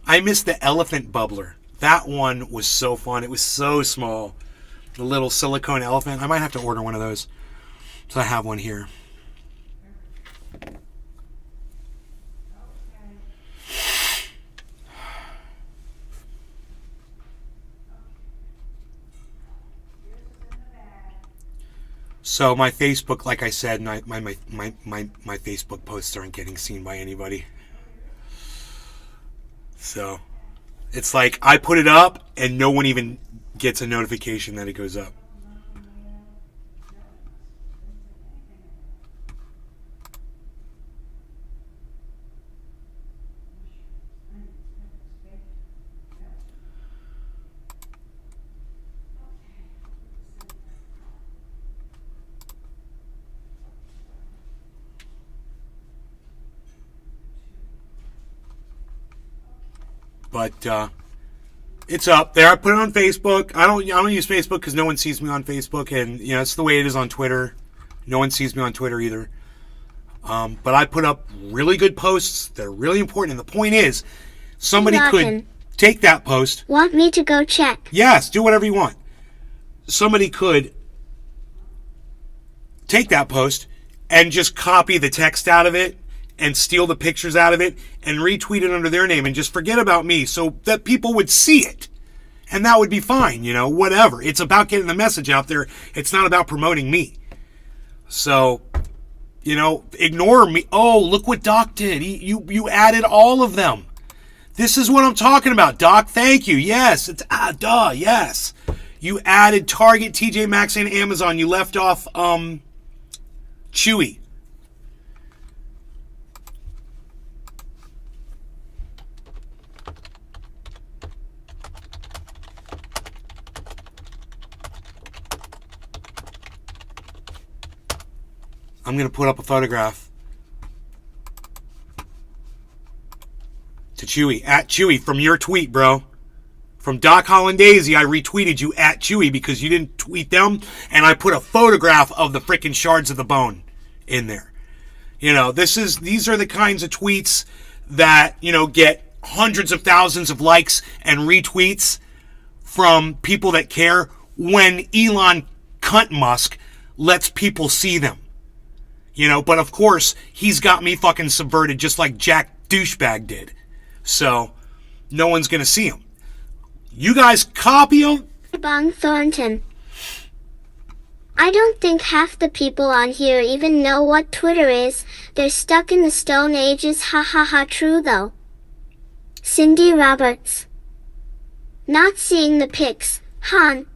I miss the elephant bubbler. That one was so fun. It was so small. The little silicone elephant. I might have to order one of those. So I have one here. So my Facebook, like I said, my Facebook posts aren't getting seen by anybody. So it's like I put it up and no one even gets a notification that it goes up. But it's up there. I put it on Facebook. I don't use Facebook because no one sees me on Facebook, and it's the way it is on Twitter. No one sees me on Twitter either. But I put up really good posts. They're really important, and the point is, somebody could take that post. Want me to go check? Yes, do whatever you want. Somebody could take that post and just copy the text out of it and steal the pictures out of it and retweet it under their name and just forget about me so that people would see it And that would be fine, whatever. It's about getting the message out there. It's not about promoting me. So, ignore me. Oh, look what Doc did. You added all of them. This is what I'm talking about, Doc. Thank you. Yes. Yes. You added Target, TJ Maxx, and Amazon. You left off Chewy. I'm going to put up a photograph to Chewy, at Chewy, from your tweet, bro. From Doc Hollandaise, I retweeted you at Chewy because you didn't tweet them, and I put a photograph of the freaking shards of the bone in there. These are the kinds of tweets that, get hundreds of thousands of likes and retweets from people that care when Elon Cunt Musk lets people see them. But of course, he's got me fucking subverted just like Jack Douchebag did. So, no one's going to see him. You guys copy him? Bong Thornton. I don't think half the people on here even know what Twitter is. They're stuck in the Stone Ages. Ha ha ha, true though. Cindy Roberts. Not seeing the pics, Han.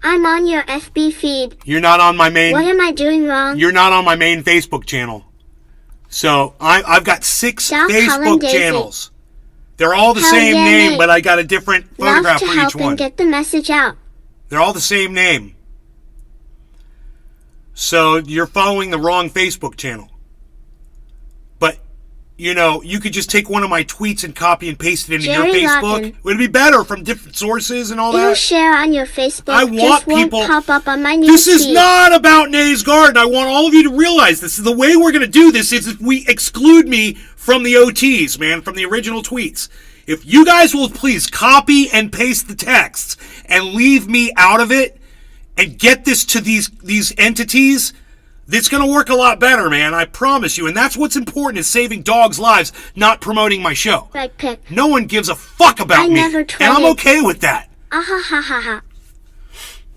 I'm on your FB feed. You're not on my main... What am I doing wrong? You're not on my main Facebook channel. So, I've got 6 Facebook channels. They're all the same name, but I got a different photograph for each one. Love to help and get the message out. They're all the same name. So, you're following the wrong Facebook channel. But, you could just take one of my tweets and copy and paste it into your Facebook. It would be better from different sources and all that. It'll share on your Facebook. I want people. Won't pop up on my newsfeed. This is not about Nay's Garden. I want all of you to realize this. The way we're going to do this is if we exclude me from the OTs, man, from the original tweets. If you guys will please copy and paste the texts and leave me out of it and get this to these entities, it's going to work a lot better, man. I promise you. And that's what's important, is saving dogs' lives, not promoting my show. Right pick. No one gives a fuck about me. Never tweeted. And I'm okay with that. Ha ha ha ha.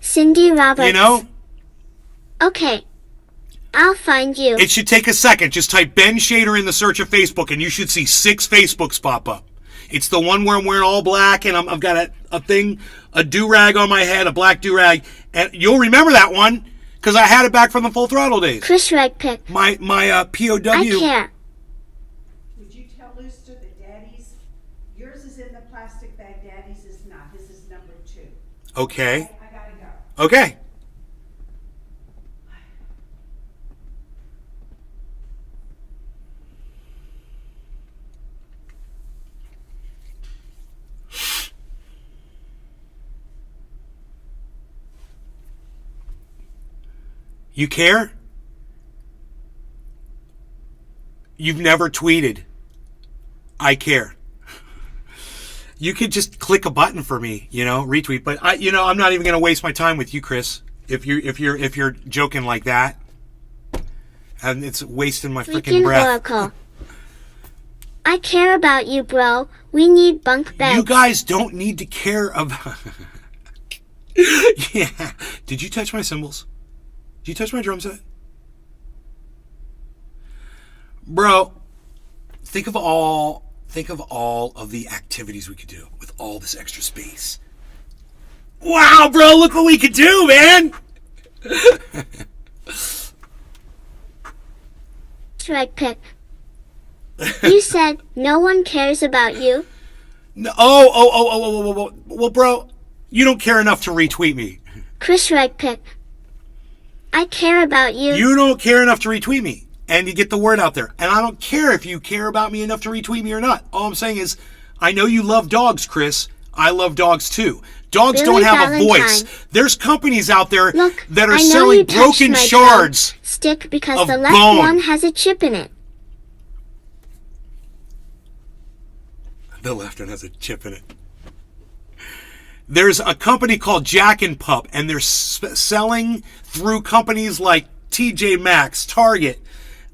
Cindy Roberts. Okay. I'll find you. It should take a second. Just type Ben Shader in the search of Facebook, and you should see 6 Facebooks pop up. It's the one where I'm wearing all black, and I've got a do-rag on my head, a black do-rag. And you'll remember that one, because I had it back from the Full Throttle days. Chris Reg pick. My POW. I care. Would you tell Looster that Daddy's, yours is in the plastic bag, Daddy's is not. His is number 2. Okay. I gotta go. Okay. You care? You've never tweeted. I care. You could just click a button for me, retweet. But I'm not even going to waste my time with you, Chris. If you're joking like that, and it's wasting my freaking breath. Oracle. I care about you, bro. We need bunk beds. You guys don't need to care about. Yeah. Did you touch my cymbals? Did you touch my drum set? Bro, think of all of the activities we could do with all this extra space. Wow, bro, look what we could do, man! Strike pick. You said no one cares about you. No, oh. Well, bro, you don't care enough to retweet me. Chris Reg pick. I care about you. You don't care enough to retweet me, and you get the word out there. And I don't care if you care about me enough to retweet me or not. All I'm saying is, I know you love dogs, Chris. I love dogs too. Dogs Billy don't have Valentine. a voice. There's companies out there Look, that are I know selling you touched broken my shards drum stick because of the left bone. one has a chip in it. The left one has a chip in it. There's a company called JackAndPup, and they're selling through companies like TJ Maxx, Target,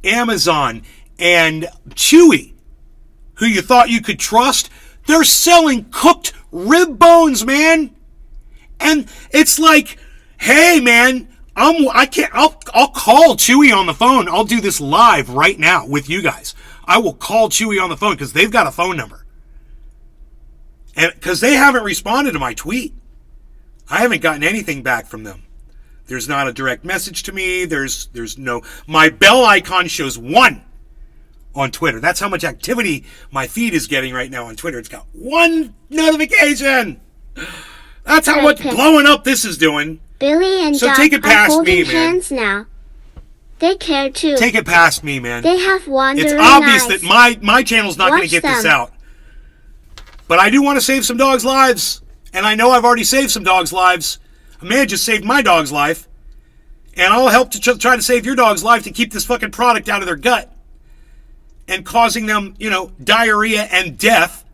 Amazon, and Chewy, who you thought you could trust. They're selling cooked Rib bones, man. And it's like, hey, man, I'll call Chewy on the phone. I'll do this live right now with you guys. I will call Chewy on the phone because they've got a phone number. And because they haven't responded to my tweet. I haven't gotten anything back from them. There's not a direct message to me. There's no, my bell icon shows 1 on Twitter. That's how much activity my feed is getting right now on Twitter. It's got 1 notification. That's how much blowing up this is doing. Billy and Doc take it are past holding me, man. hands now. They care too. Take it past me, man. They have wandering It's obvious eyes. that my channel's not going to Watch get this them. out. But I do want to save some dogs' lives. And I know I've already saved some dogs' lives. A man just saved my dog's life. And I'll help to try to save your dog's life to keep this fucking product out of their gut. And causing them, diarrhea and death.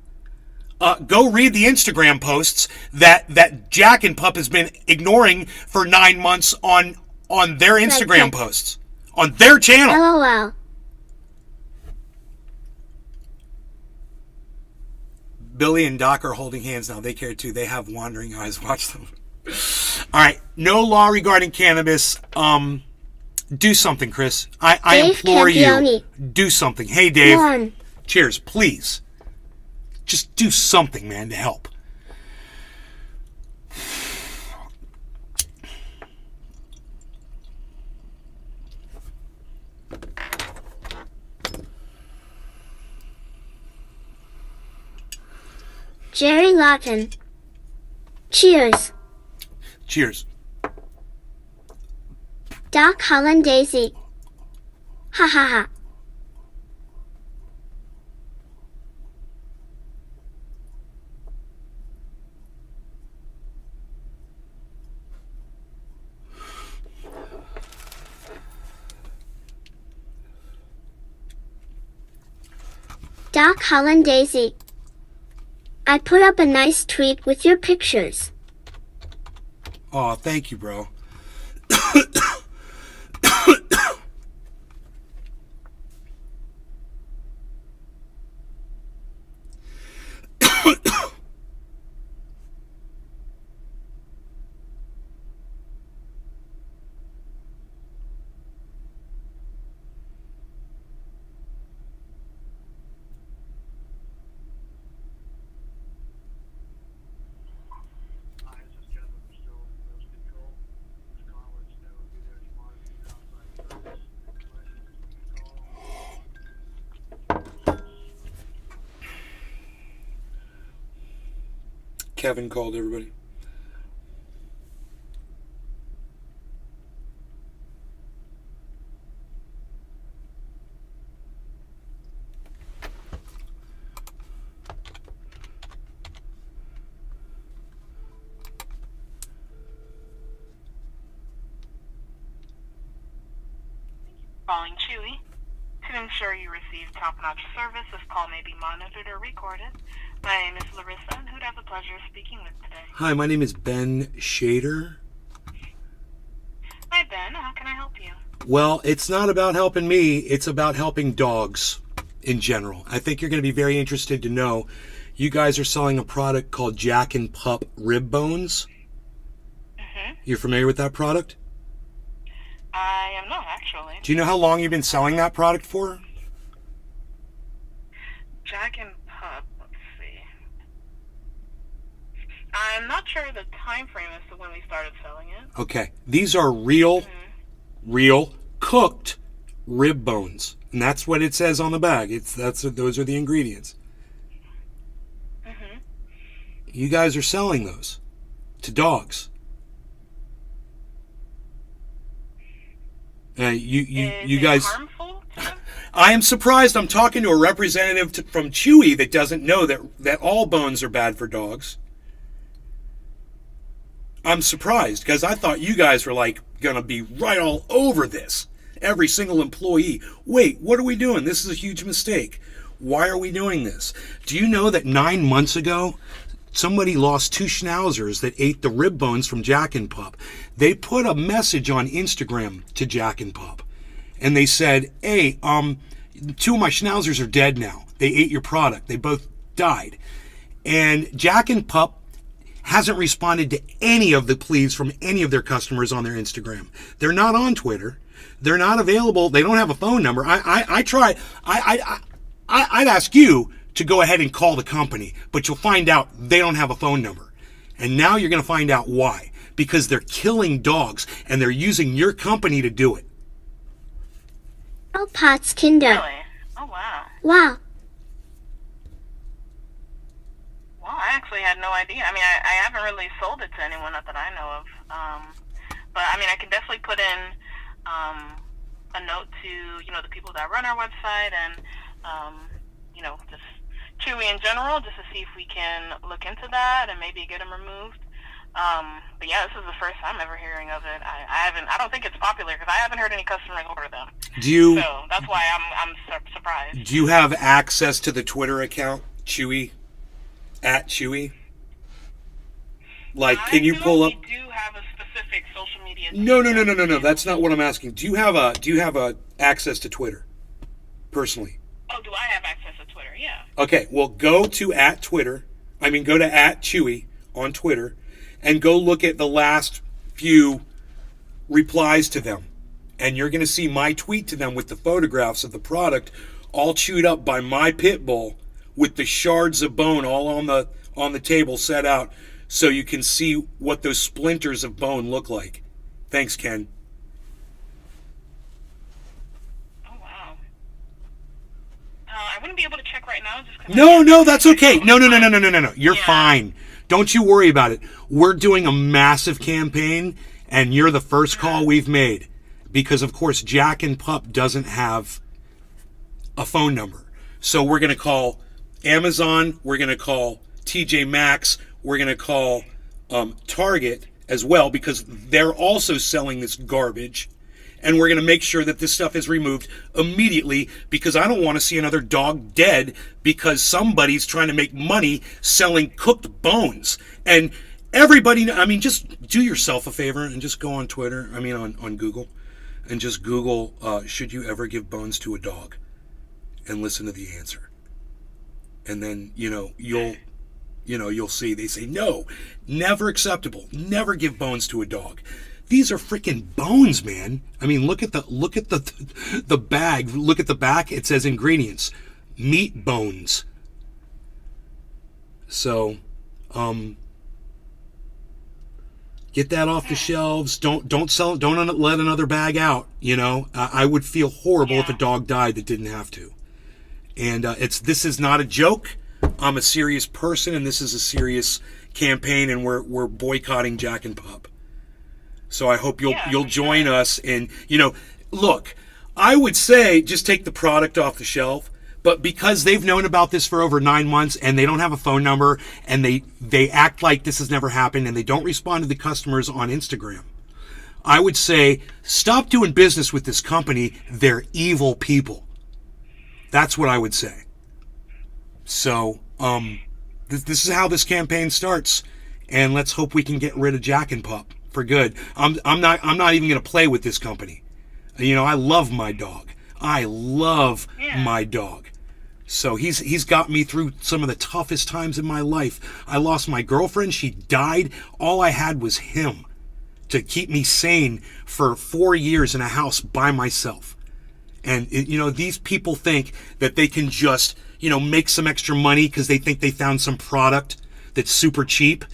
Go read the Instagram posts that Jack and Pup has been ignoring for 9 months on their Instagram posts. On their channel. LOL. Billy and Doc are holding hands now. They care too. They have wandering eyes. Watch them. All right. No law regarding cannabis. Do something, Chris. I Dave implore you. Campione. Do something. Hey, Dave. Come on. Cheers, please. Just do something, man, to help. Jerry Lawton. Cheers. Cheers. Doc Holland Daisy. Ha ha ha. Doc Holland Daisy. I put up a nice tweet with your pictures. Oh, thank you, bro. Kevin called everybody. Calling Chewy. To ensure you receive top-notch service, this call may be monitored or recorded. My name is Larissa, and who'd have the pleasure of speaking with today? Hi, my name is Ben Shader. Hi, Ben. How can I help you? Well, it's not about helping me. It's about helping dogs in general. I think you're going to be very interested to know you guys are selling a product called JackAndPup Rib Bones. Mm-hmm. You're familiar with that product? I am not, actually. Do you know how long you've been selling that product for? Jack and Pup, let's see. I'm not sure the time frame as to when we started selling it. Okay. These are real cooked rib bones. And that's what it says on the bag. Those are the ingredients. Mm-hmm. You guys are selling those to dogs. You guys. Harmful to them? I am surprised. I'm talking to a representative from Chewy that doesn't know that all bones are bad for dogs. I'm surprised because I thought you guys were like gonna be right all over this. Every single employee. Wait, what are we doing? This is a huge mistake. Why are we doing this? Do you know that 9 months ago, somebody lost 2 schnauzers that ate the rib bones from Jack and Pup? They put a message on Instagram to Jack and Pup, and they said, "Hey, 2 of my schnauzers are dead now. They ate your product. They both died." And Jack and Pup hasn't responded to any of the pleas from any of their customers on their Instagram. They're not on Twitter. They're not available. They don't have a phone number. I tried. I'd ask you to go ahead and call the company, but you'll find out they don't have a phone number. And now you're going to find out why. Because they're killing dogs, and they're using your company to do it. Oh, Potts Kinder. Really? Oh, wow. Wow. Well, I actually had no idea. I mean, I haven't really sold it to anyone, not that I know of. But, I mean, I can definitely put in a note to, the people that run our website and, just Chewy in general, just to see if we can look into that and maybe get them removed. But yeah, this is the first time ever hearing of it. I don't think it's popular because I haven't heard any customers order them. So that's why I'm surprised. Do you have access to the Twitter account, Chewy? At Chewy? Like, can you pull up? We do have a specific social media. No. That's not what I'm asking. Do you have a access to Twitter, personally? Oh, do I have access to Twitter? Yeah. Okay, well, go to go to @Chewy on Twitter, and go look at the last few replies to them, and you're going to see my tweet to them with the photographs of the product, all chewed up by my pit bull, with the shards of bone all on the table set out, so you can see what those splinters of bone look like. Thanks, Ken. I wouldn't be able to check right now. Just No, that's okay. No. You're fine. Don't you worry about it. We're doing a massive campaign, and you're the first call we've made. Because, of course, Jack and Pup doesn't have a phone number. So we're going to call Amazon. We're going to call TJ Maxx. We're going to call Target as well, because they're also selling this garbage. And we're going to make sure that this stuff is removed immediately, because I don't want to see another dog dead because somebody's trying to make money selling cooked bones. And everybody, just do yourself a favor and just go on Twitter, on Google, and just Google, should you ever give bones to a dog? And listen to the answer. And then, you'll see they say, no, never acceptable. Never give bones to a dog. These are freaking bones, man. Look at the bag. Look at the back. It says ingredients, meat bones. So, get that off the shelves. Don't sell it. Don't let another bag out. I would feel horrible if a dog died that didn't have to. And this is not a joke. I'm a serious person, and this is a serious campaign, and we're boycotting Jack and Pup. So I hope you'll join us. And look, I would say just take the product off the shelf. But because they've known about this for over 9 months, and they don't have a phone number, and they act like this has never happened, and they don't respond to the customers on Instagram, I would say stop doing business with this company. They're evil people. That's what I would say. So this is how this campaign starts, and let's hope we can get rid of Jack and Pup for good. I'm not even going to play with this company. I love my dog. My dog. So he's got me through some of the toughest times in my life. I lost my girlfriend. She died. All I had was him to keep me sane for 4 years in a house by myself. And these people think that they can just make some extra money because they think they found some product that's super cheap.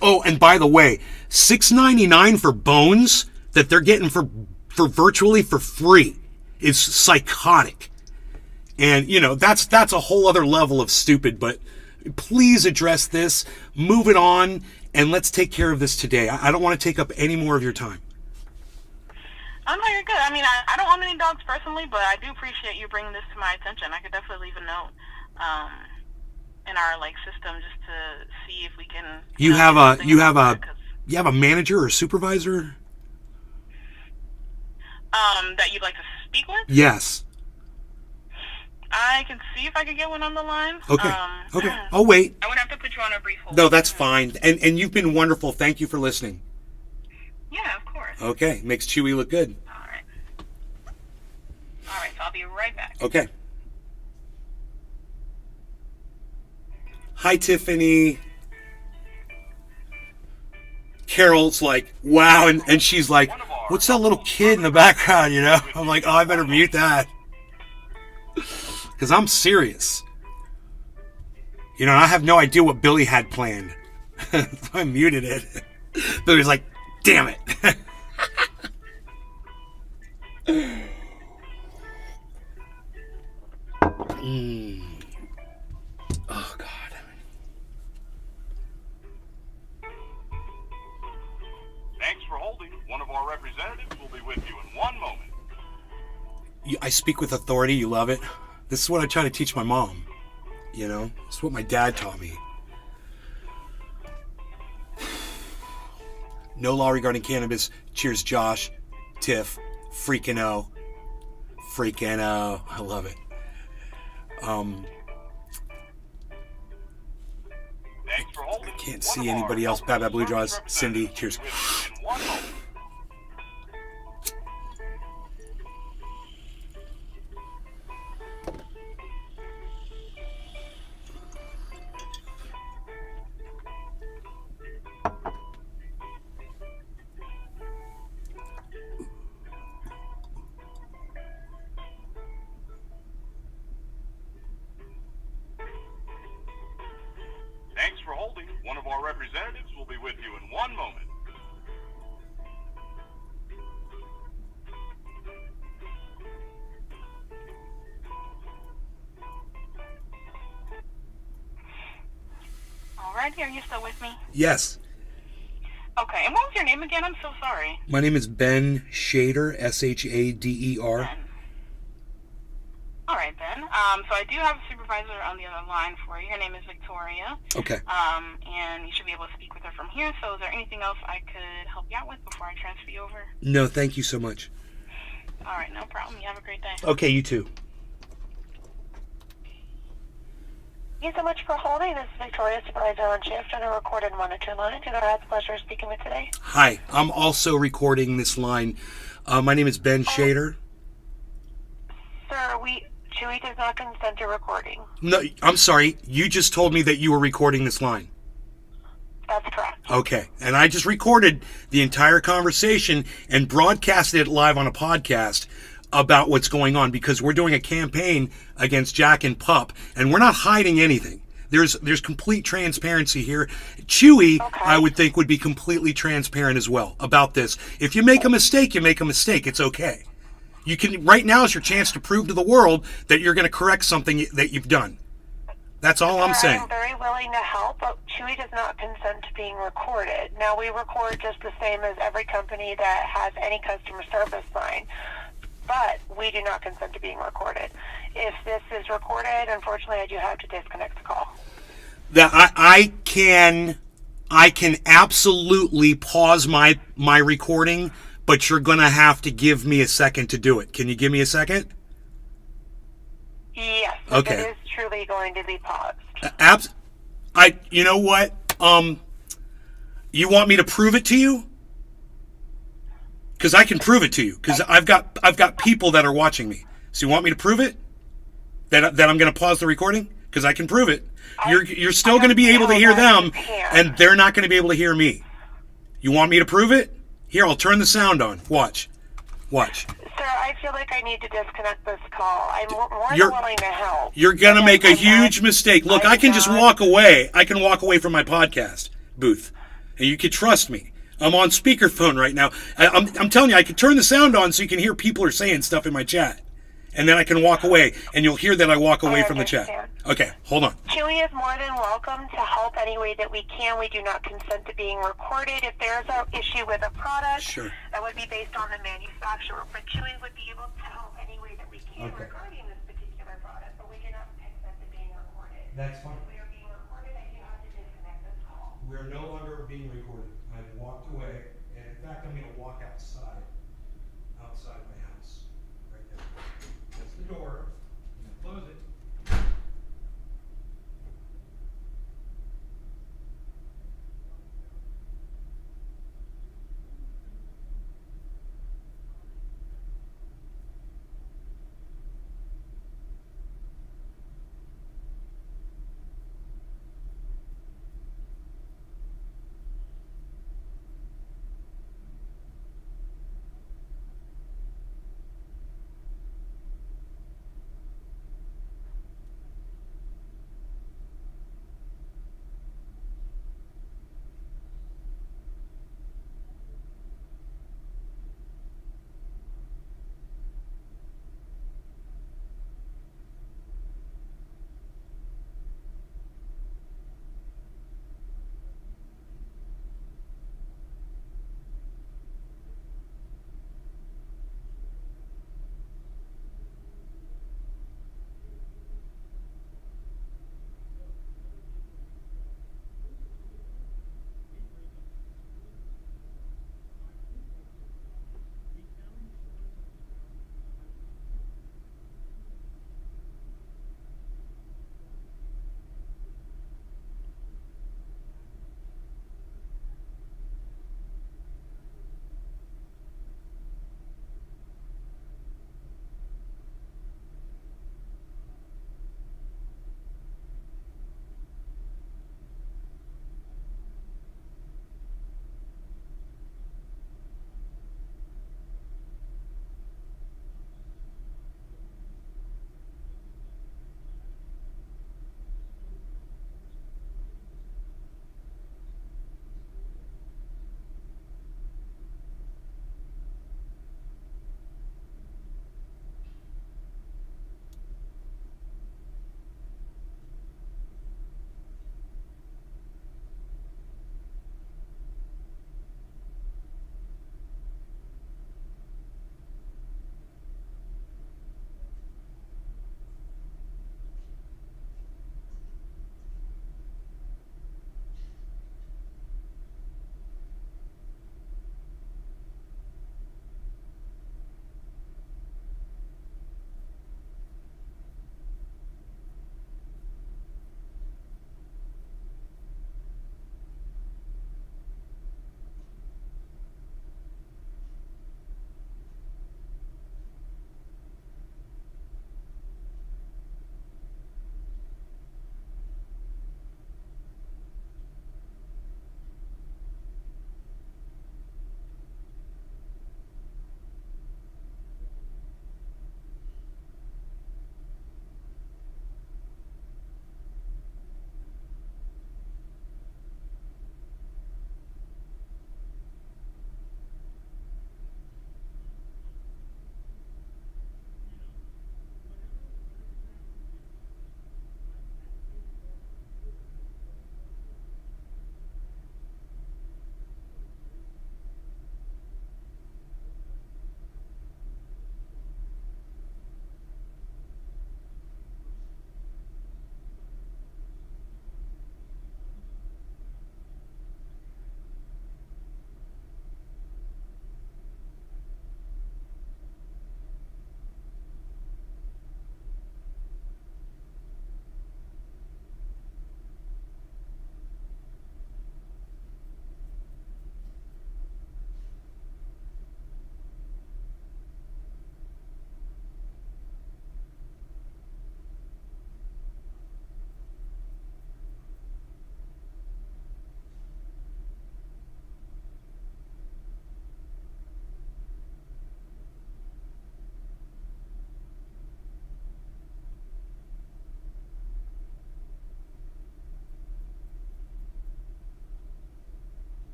Oh, and by the way, $6.99 for bones that they're getting for virtually for free is psychotic. And that's a whole other level of stupid. But please address this, move it on, and let's take care of this today. I don't want to take up any more of your time. Oh, no, you're good. I don't own any dogs personally, but I do appreciate you bringing this to my attention. I could definitely leave a note in our system just to see if we can. You have a manager or supervisor? That you'd like to speak with? Yes. I can see if I can get one on the line. Okay. Okay. I'll wait. I would have to put you on a brief hold. No, that's fine. And you've been wonderful. Thank you for listening. Yeah, of course. Okay. Makes Chewy look good. All right. So I'll be right back. Okay. Hi, Tiffany. Carol's like, wow, and she's like, what's that little kid in the background, you know? I'm like, oh, I better mute that. Because I'm serious. You know, I have no idea what Billy had planned. So I muted it. Billy's like, damn it. Oh, God. Thanks for holding. One of our representatives will be with you in one moment. I speak with authority. You love it. This is what I try to teach my mom. You know, it's what my dad taught me. No law regarding cannabis. Cheers, Josh. Tiff. Freaking O. Freaking O. I love it. Thanks for holding. I can't see anybody else. Bad Blue Draws. Cindy. Cheers. In one moment. Thanks for holding. One of our representatives will be with you in one moment. Alrighty, are you still with me? Yes. Okay, and what was your name again? I'm so sorry. My name is Ben Shader. Shader. Ben. All right, Ben. So I do have a supervisor on the other line for you. Her name is Victoria. Okay. And you should be able to speak with her from here. So is there anything else I could help you out with before I transfer you over? No, thank you so much. All right, no problem. You have a great day. Okay, you too. Thank you so much for holding. This is Victoria, supervisor on shift on a recorded monitor line. Who I have the pleasure of speaking with today? Hi, I'm also recording this line. My name is Ben Shader. Sir, Chewy does not consent to recording. No, I'm sorry. You just told me that you were recording this line. That's correct. Okay, and I just recorded the entire conversation and broadcasted it live on a podcast about what's going on because we're doing a campaign against JackAndPup, and we're not hiding anything. There's complete transparency here. Chewy, Okay. I would think, would be completely transparent as well about this. If you make a mistake, you make a mistake. It's okay. You can. Right now is your chance to prove to the world that you're going to correct something that you've done. That's all I'm saying. I'm very willing to help, but Chewy does not consent to being recorded. Now, we record just the same as every company that has any customer service line, but we do not consent to being recorded. If this is recorded, unfortunately, I do have to disconnect the call. That I can absolutely pause my recording, but you're going to have to give me a second to do it. Can you give me a second? Yes, Okay. it is truly going to be paused. You know what? You want me to prove it to you? Because I can prove it to you. Because I've got people that are watching me. So you want me to prove it? That I'm going to pause the recording? Because I can prove it. You're still going to be able to hear them, and they're not going to be able to hear me. You want me to prove it? Here, I'll turn the sound on. Watch. Sir, I feel like I need to disconnect this call. I'm more than You're- willing to help. You're going to But make a I'm huge not- mistake. Look, I'm I can just not- walk away. I can walk away from my podcast booth. And you can trust me. I'm on speakerphone right now. I'm telling you, I can turn the sound on so you can hear people are saying stuff in my chat. And then I can walk away, and you'll hear that I walk away from the chat. understand. Okay, hold on. Chewy is more than welcome to help any way that we can. We do not consent to being recorded. If there's an issue with a product, Sure. that would be based on the manufacturer. But Chewy would be able to help any way that we can Okay. regarding this particular product, but we do not consent to being recorded. That's fine. If we are being recorded, I do have to disconnect this call. We're no longer being recorded. I've walked away, and in fact, I'm going to walk outside my house, right there. That's the door. I'm going to close it.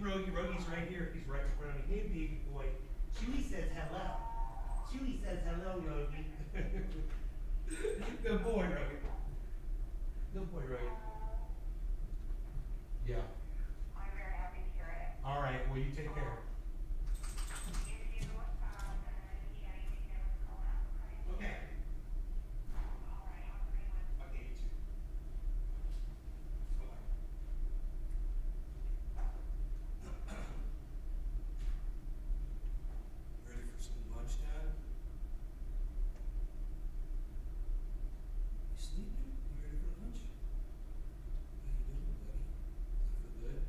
Rogie. Rogie's right here. He's right in front of me. Hey, baby boy. Chewy says hello. Chewy says hello, Rogie. Good boy, Rogie. Good boy, Rogie. Yeah. I'm very happy to hear it. All right. Well, you take care. Okay. Okay, you too. Bye-bye. Ready for some lunch, Dad? You sleeping? You ready for lunch? How you doing, buddy? I feel good.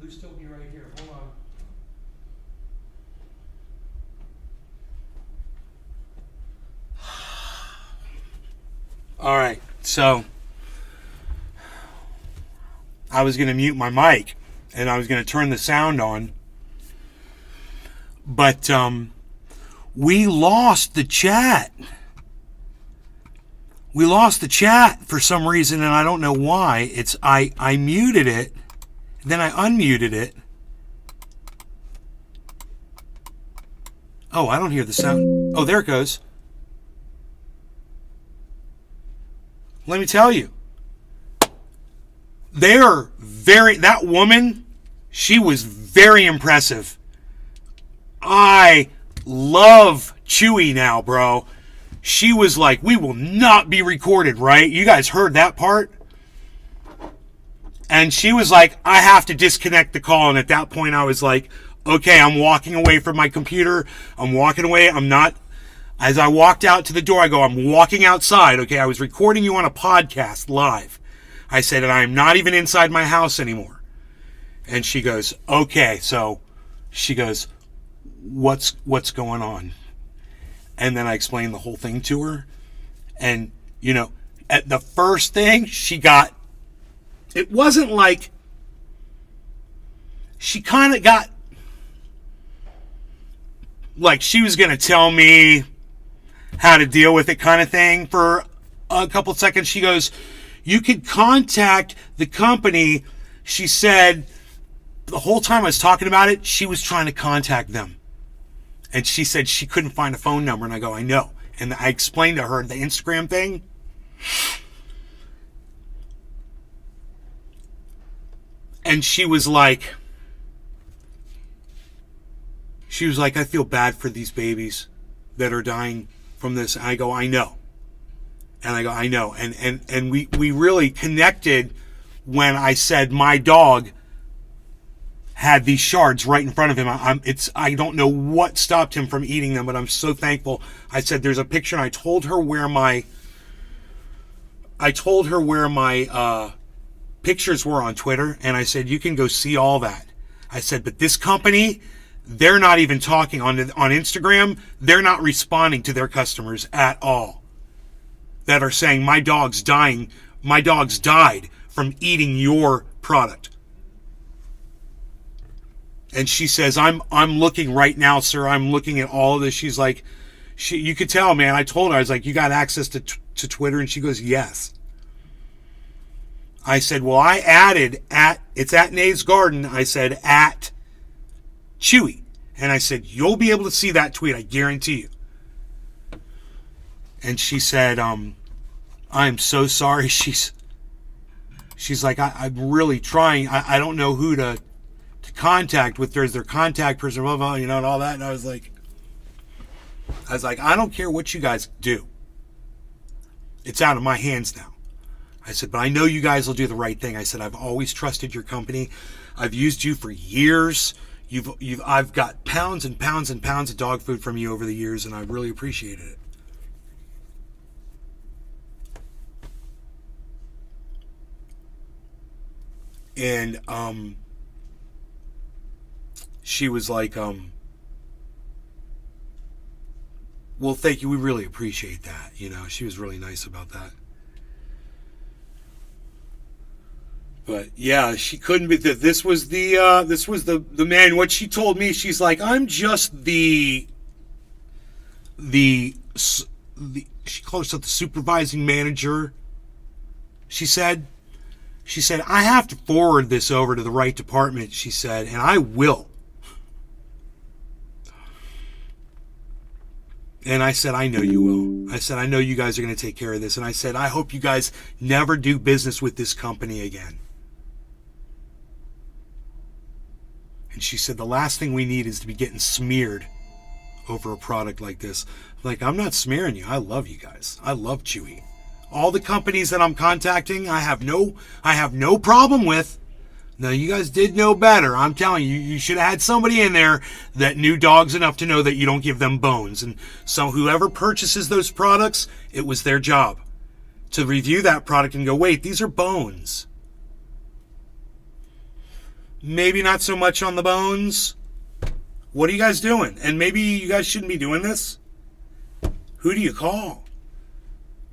Still be right here. Hold on. All right. So I was going to mute my mic and I was going to turn the sound on. But we lost the chat. We lost the chat for some reason and I don't know why. I muted it. Then I unmuted it. Oh, I don't hear the sound. Oh, there it goes. Let me tell you. That woman, she was very impressive. I love Chewy now, bro. She was like, we will not be recorded, right? You guys heard that part? And she was like, I have to disconnect the call. And at that point, I was like, okay, I'm walking away from my computer. I'm walking away. I'm not. As I walked out to the door, I go, I'm walking outside. Okay, I was recording you on a podcast live. I said, and I'm not even inside my house anymore. And she goes, okay. So she goes, what's going on? And then I explained the whole thing to her. And, you know, at the first thing she got, it wasn't like, she kind of got, like she was going to tell me how to deal with it kind of thing for a couple seconds. She goes, you could contact the company. She said, the whole time I was talking about it, she was trying to contact them. And she said she couldn't find a phone number. And I go, I know. And I explained to her the Instagram thing. And she was like, I feel bad for these babies that are dying from this. And I go, I know. And I go, I know. And we really connected when I said my dog had these shards right in front of him. I don't know what stopped him from eating them, but I'm so thankful. I said, there's a picture, and I told her where my pictures were on Twitter, and I said, you can go see all that. I said, but this company, they're not even talking on Instagram. They're not responding to their customers at all that are saying my dog's dying. My dog's died from eating your product. And she says, I'm looking right now, sir. I'm looking at all of this. She's like, you could tell, man. I told her, I was like, you got access to Twitter? And she goes, yes. I said, well, I added it's at Nate's Garden. I said, at Chewy. And I said, you'll be able to see that tweet. I guarantee you. And she said, I'm so sorry. She's like, I'm really trying. I don't know who to contact with. There's their contact person, blah, blah, you know, and all that. And I was like, I was like, I don't care what you guys do. It's out of my hands now. I said, but I know you guys will do the right thing. I said, I've always trusted your company. I've used you for years. I've got pounds and pounds and pounds of dog food from you over the years, and I've really appreciated it. And she was like, well, thank you. We really appreciate that. You know, she was really nice about that. But yeah, she couldn't be. This was the man. What she told me, she's like, I'm just the she called herself the supervising manager. She said, I have to forward this over to the right department. She said, and I will. And I said, I know you will. I said, I know you guys are going to take care of this. And I said, I hope you guys never do business with this company again. And she said, the last thing we need is to be getting smeared over a product like this. Like, I'm not smearing you. I love you guys. I love Chewy. All the companies that I'm contacting, I have no problem with. Now, you guys did know better. I'm telling you, you should have had somebody in there that knew dogs enough to know that you don't give them bones. And so whoever purchases those products, it was their job to review that product and go, wait, these are bones. Maybe not so much on the bones. What are you guys doing? And maybe you guys shouldn't be doing this. Who do you call?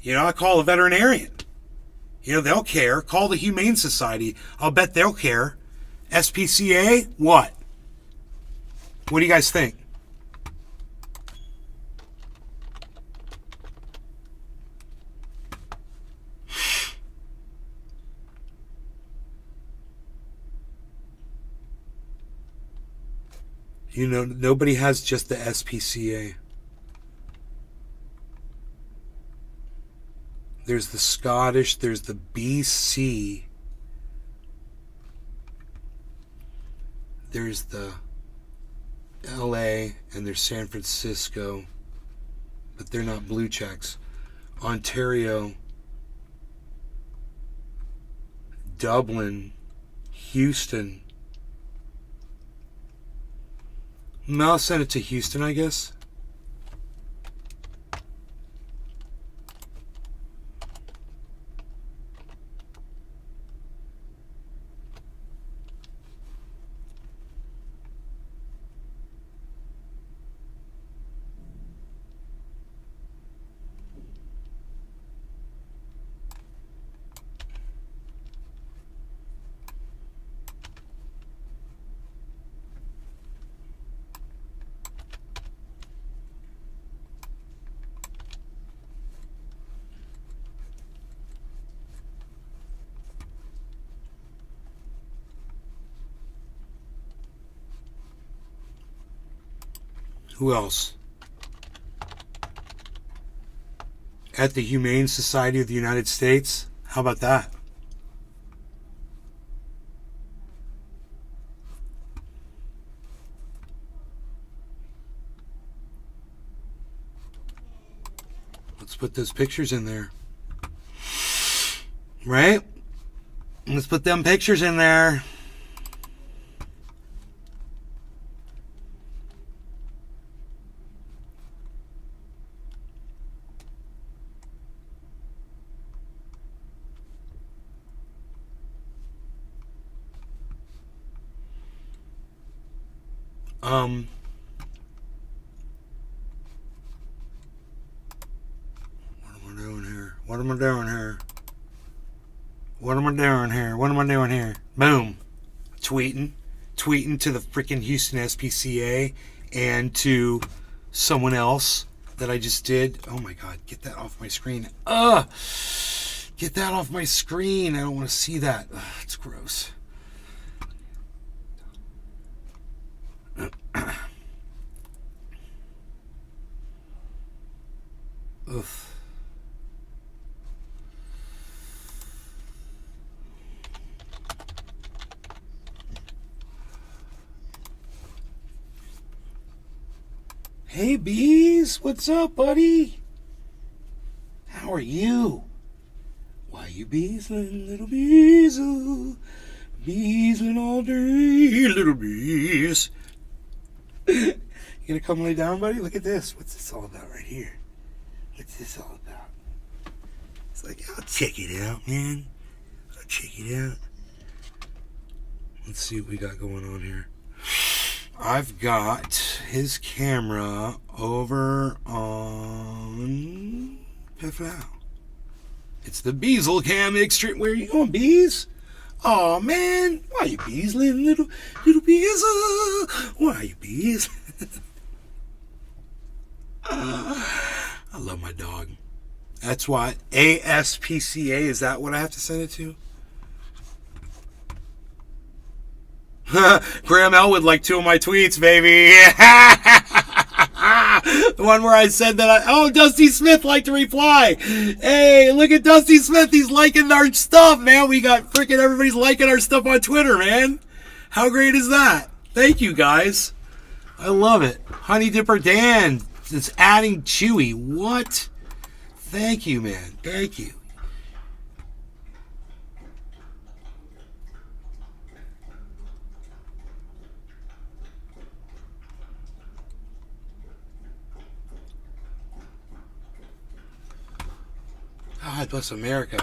You know, I call a veterinarian. You know, they'll care. Call the Humane Society. I'll bet they'll care. SPCA? What? What do you guys think? You know, nobody has just the SPCA. There's the Scottish, there's the BC, there's the LA, and there's San Francisco, but they're not blue checks. Ontario, Dublin, Houston. I'll send it to Houston, I guess. Who else? At the Humane Society of the United States? How about that? Let's put those pictures in there. Right? Let's put them pictures in there. What am I doing here? What am I doing here? What am I doing here? What am I doing here? Boom. Tweeting to the freaking Houston SPCA and to someone else that I just did. Oh my God, get that off my screen. Get that off my screen. I don't want to see that. It's gross. Ugh. Hey, Bees. What's up, buddy? How are you? Why you beesling, little bees? Beesling all day, little bees. You gonna come lay down, buddy? Look at this. What's this all about right here? What's this all about? It's like, I'll check it out, man. I'll check it out. Let's see what we got going on here. I've got his camera over on Peflau. It's the Beazle Cam Extreme. Where are you going, Bees? Oh man, why you bees, little bees? Why you bees? I love my dog. That's why ASPCA. Is that what I have to send it to? Graham Elwood liked 2 of my tweets, baby. The one where I said that Dusty Smith liked to reply. Hey, look at Dusty Smith. He's liking our stuff, man. We got freaking everybody's liking our stuff on Twitter, man. How great is that? Thank you, guys. I love it. Honey Dipper Dan is adding Chewy. What? Thank you, man. Thank you. God bless America.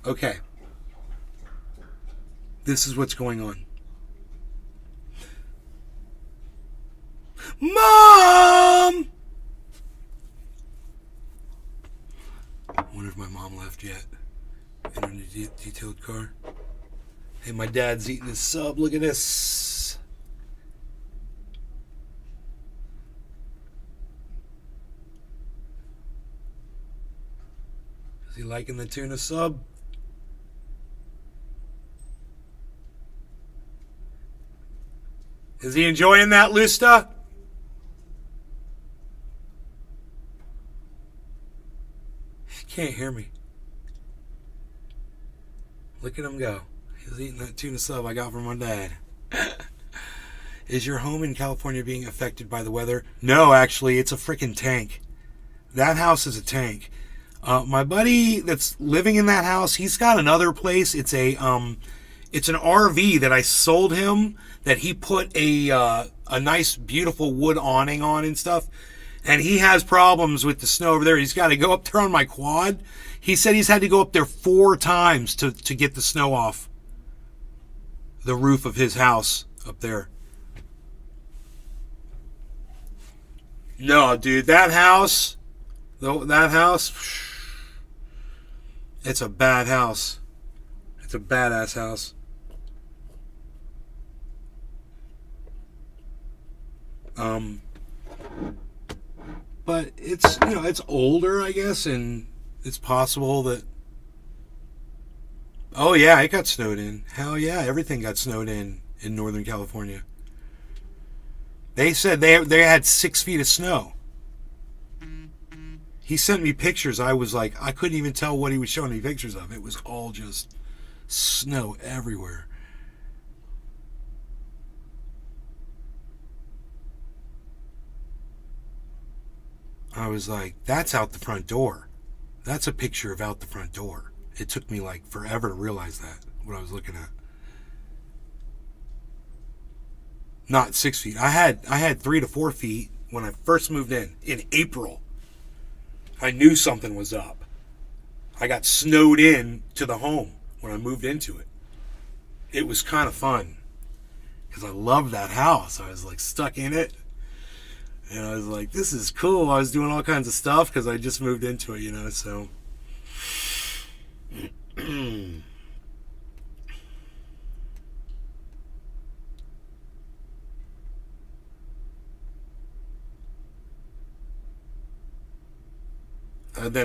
Okay. This is what's going on. Mom! I wonder if my mom left yet. In her detailed car. Hey, my dad's eating his sub. Look at this. Is he liking the tuna sub? Is he enjoying that, Lusta? He can't hear me. Look at him go. He's eating that tuna sub I got from my dad. Is your home in California being affected by the weather? No, actually, it's a freaking tank. That house is a tank. My buddy that's living in that house, he's got another place. It's an RV that I sold him that he put a nice, beautiful wood awning on and stuff. And he has problems with the snow over there. He's got to go up there on my quad. He said he's had to go up there 4 times to get the snow off the roof of his house up there. No, dude, that house, it's a bad house. It's a badass house. But it's, it's older, I guess, and it's possible that... Oh, yeah, it got snowed in. Hell yeah, everything got snowed in Northern California. They said they had 6 feet of snow. He sent me pictures. I was like, I couldn't even tell what he was showing me pictures of. It was all just snow everywhere. I was like, that's out the front door. That's a picture of out the front door. It took me like forever to realize that, what I was looking at. Not 6 feet. I had 3 to 4 feet when I first moved in April. I knew something was up. I got snowed in to the home when I moved into it. It was kind of fun because I loved that house. I was like stuck in it. And I was like, this is cool. I was doing all kinds of stuff because I just moved into it, so. Then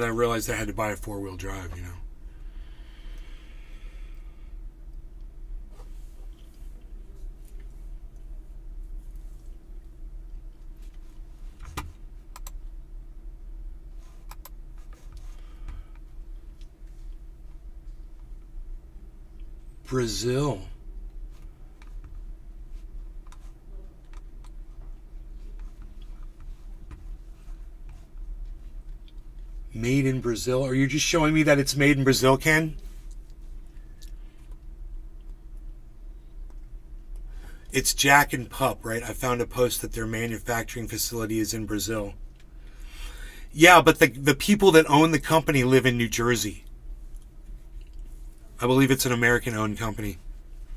I realized I had to buy a 4-wheel drive, Brazil. Made in Brazil. Are you just showing me that it's made in Brazil, Ken? It's Jack and Pup, right? I found a post that their manufacturing facility is in Brazil. Yeah, but the people that own the company live in New Jersey. I believe it's an American-owned company.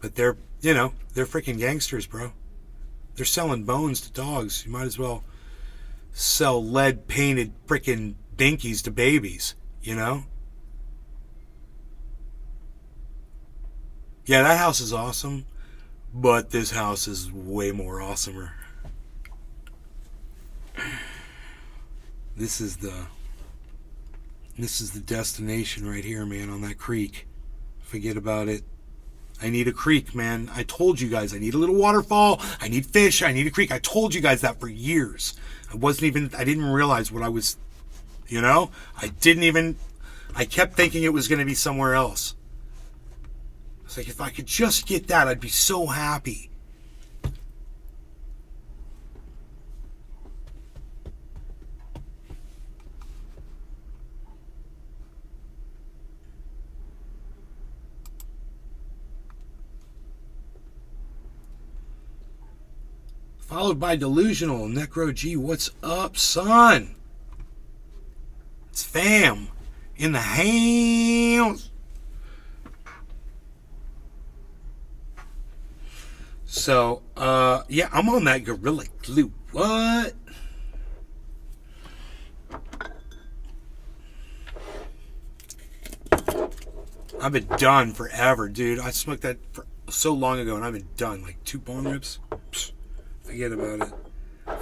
But they're freaking gangsters, bro. They're selling bones to dogs. You might as well sell lead-painted freaking binkies to babies, you know? Yeah, that house is awesome, but this house is way more awesomer. This is the destination right here, man, on that creek. Forget about it. I need a creek, man. I told you guys I need a little waterfall. I need fish. I need a creek. I told you guys that for years. I didn't realize what I was, I kept thinking it was going to be somewhere else. It's like, if I could just get that, I'd be so happy. Followed by Delusional. Necro G, what's up, son? It's fam in the house. So, yeah, I'm on that Gorilla Glue. What? I've been done forever, dude. I smoked that for so long ago, and I've been done. Like 2 bone rips. Psst, forget about it.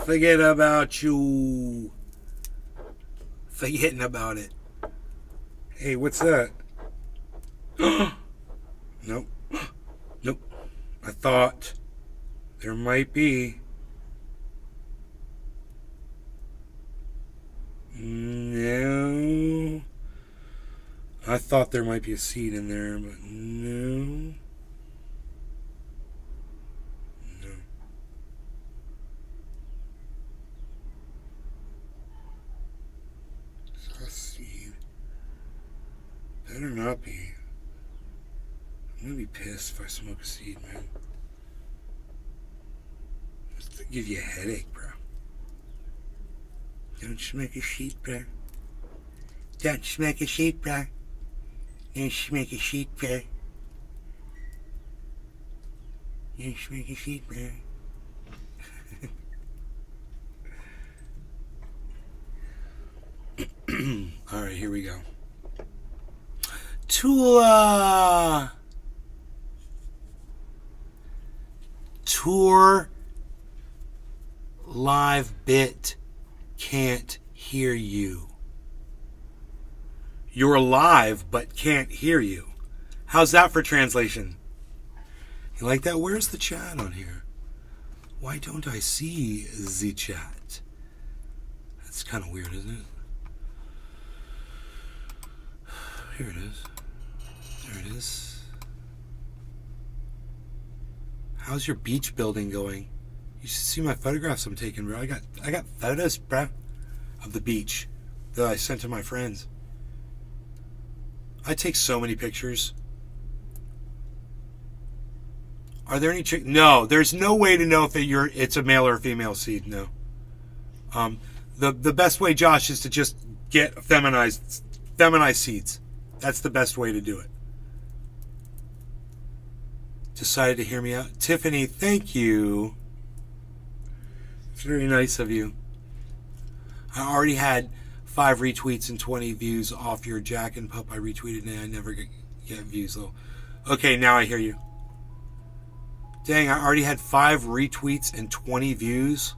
Forget about you. Forgetting about it. Hey, what's that? Nope. Nope. I thought there might be. No. I thought there might be a seed in there, but no. No. Saw a seed. Better not be. I'm gonna be pissed if I smoke a seed, man. Just to give you a headache, bro. Don't smoke a seed, bro. Don't smoke a seed, bro. Don't smoke a seed, bro. Don't smoke a seed, bro. Alright, here we go. Tula! Tour live bit can't hear you. You're alive but can't hear you. How's that for translation? You like that? Where's the chat on here? Why don't I see the chat? That's kind of weird, isn't it? Here it is. There it is. How's your beach building going? You should see my photographs I'm taking, bro. I got photos, bro, of the beach that I sent to my friends. I take so many pictures. Are there any No, there's no way to know if it's a male or a female seed. No. The best way, Josh, is to just get feminized seeds. That's the best way to do it. Decided to hear me out. Tiffany, thank you. It's very nice of you. I already had 5 retweets and 20 views off your Jack and Pup I retweeted, and I never get views though. Okay, now I hear you. Dang, I already had 5 retweets and 20 views.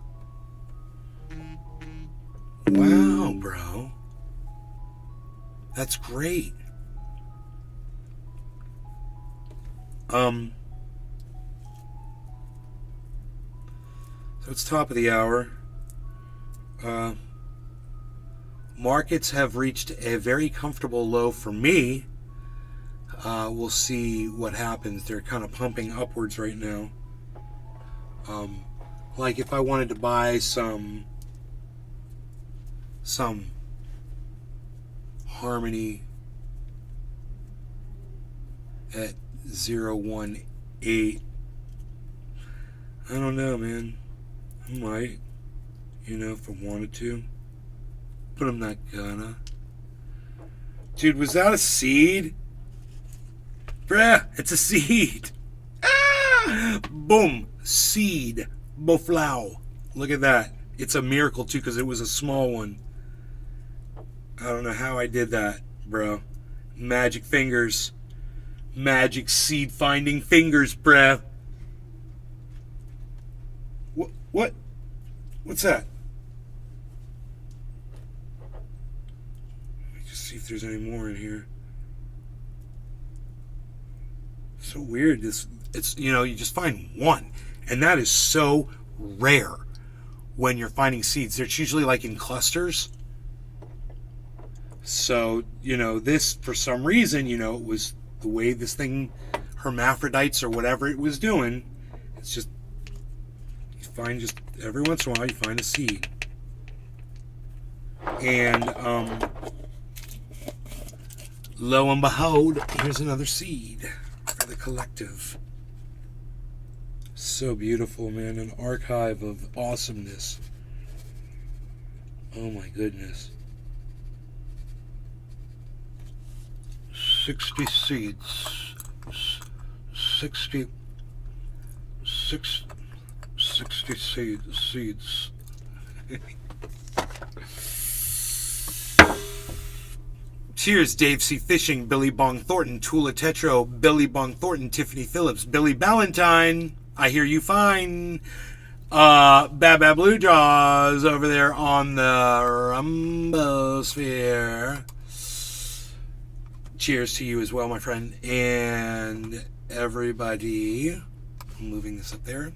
Wow, bro. That's great. So it's top of the hour. Markets have reached a very comfortable low for me. we'll see what happens. They're kind of pumping upwards right now. Like if I wanted to buy some Harmony at 018, I don't know, man. I might, if I wanted to, but I'm not gonna. Dude, was that a seed? Bruh, it's a seed. Ah! Boom, seed, boflow. Look at that. It's a miracle too, because it was a small one. I don't know how I did that, bro. Magic fingers. Magic seed finding fingers, bruh. What? What's that? Let me just see if there's any more in here. So weird. It's you just find one, and that is so rare when you're finding seeds. They're usually like in clusters. So, this, for some reason, it was the way this thing, hermaphrodites or whatever it was doing. It's just, you find just, every once in a while, you find a seed. And, lo and behold, here's another seed for the collective. So beautiful, man. An archive of awesomeness. Oh my goodness. 60 seeds. 60 seeds. Cheers, Dave C. Fishing, Billy Bong Thornton, Tula Tetro, Billy Bong Thornton, Tiffany Phillips, Billy Ballantyne. I hear you fine. Bab Blue Jaws over there on the Rumbosphere. Cheers to you as well, my friend. And everybody, I'm moving this up there.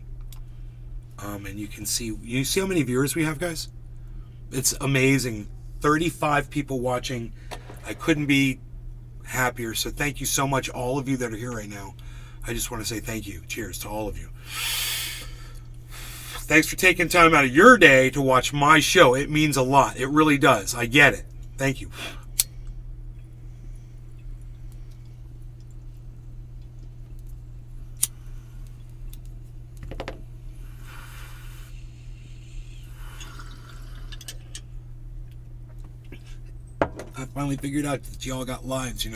And you see how many viewers we have, guys? It's amazing. 35 people watching. I couldn't be happier. So thank you so much, all of you that are here right now. I just want to say thank you. Cheers to all of you. Thanks for taking time out of your day to watch my show. It means a lot. It really does. I get it. Thank you. I finally figured out that y'all got lives,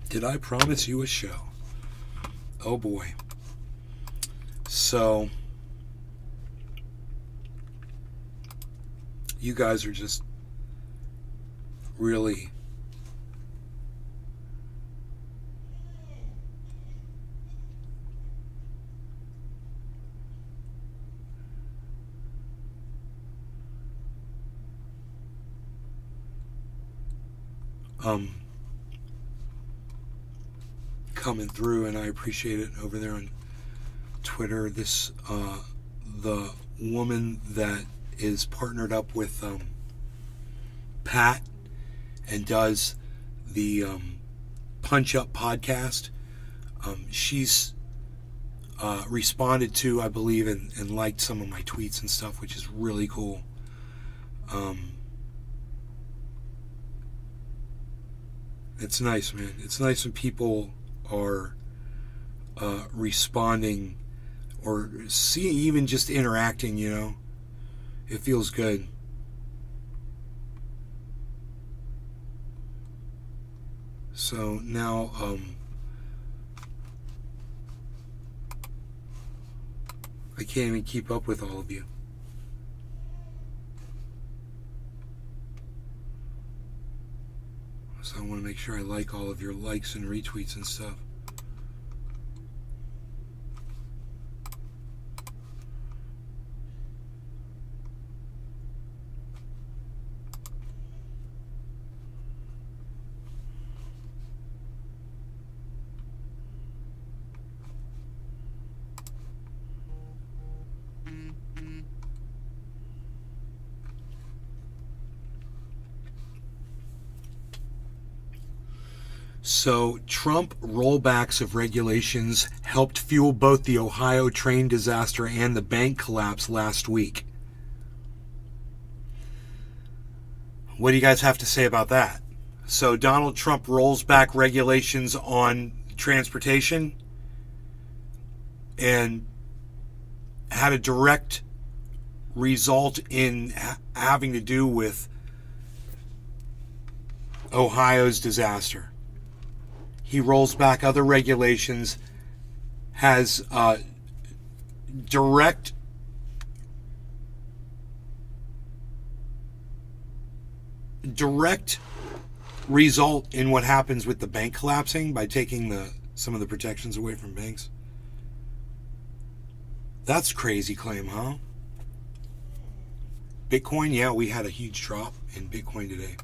Did I promise you a show? Oh boy. So, you guys are just really coming through, and I appreciate it over there on Twitter. This the woman that is partnered up with Pat and does the Punch Up podcast. She's responded to, I believe, and liked some of my tweets and stuff, which is really cool. It's nice, man. It's nice when people are responding or even just interacting, It feels good. So now, I can't even keep up with all of you. So I want to make sure I like all of your likes and retweets and stuff. So, Trump rollbacks of regulations helped fuel both the Ohio train disaster and the bank collapse last week. What do you guys have to say about that? So, Donald Trump rolls back regulations on transportation and had a direct result in having to do with Ohio's disaster. He rolls back other regulations, has direct result in what happens with the bank collapsing by taking some of the protections away from banks. That's a crazy claim, huh? Bitcoin, yeah, we had a huge drop in Bitcoin today.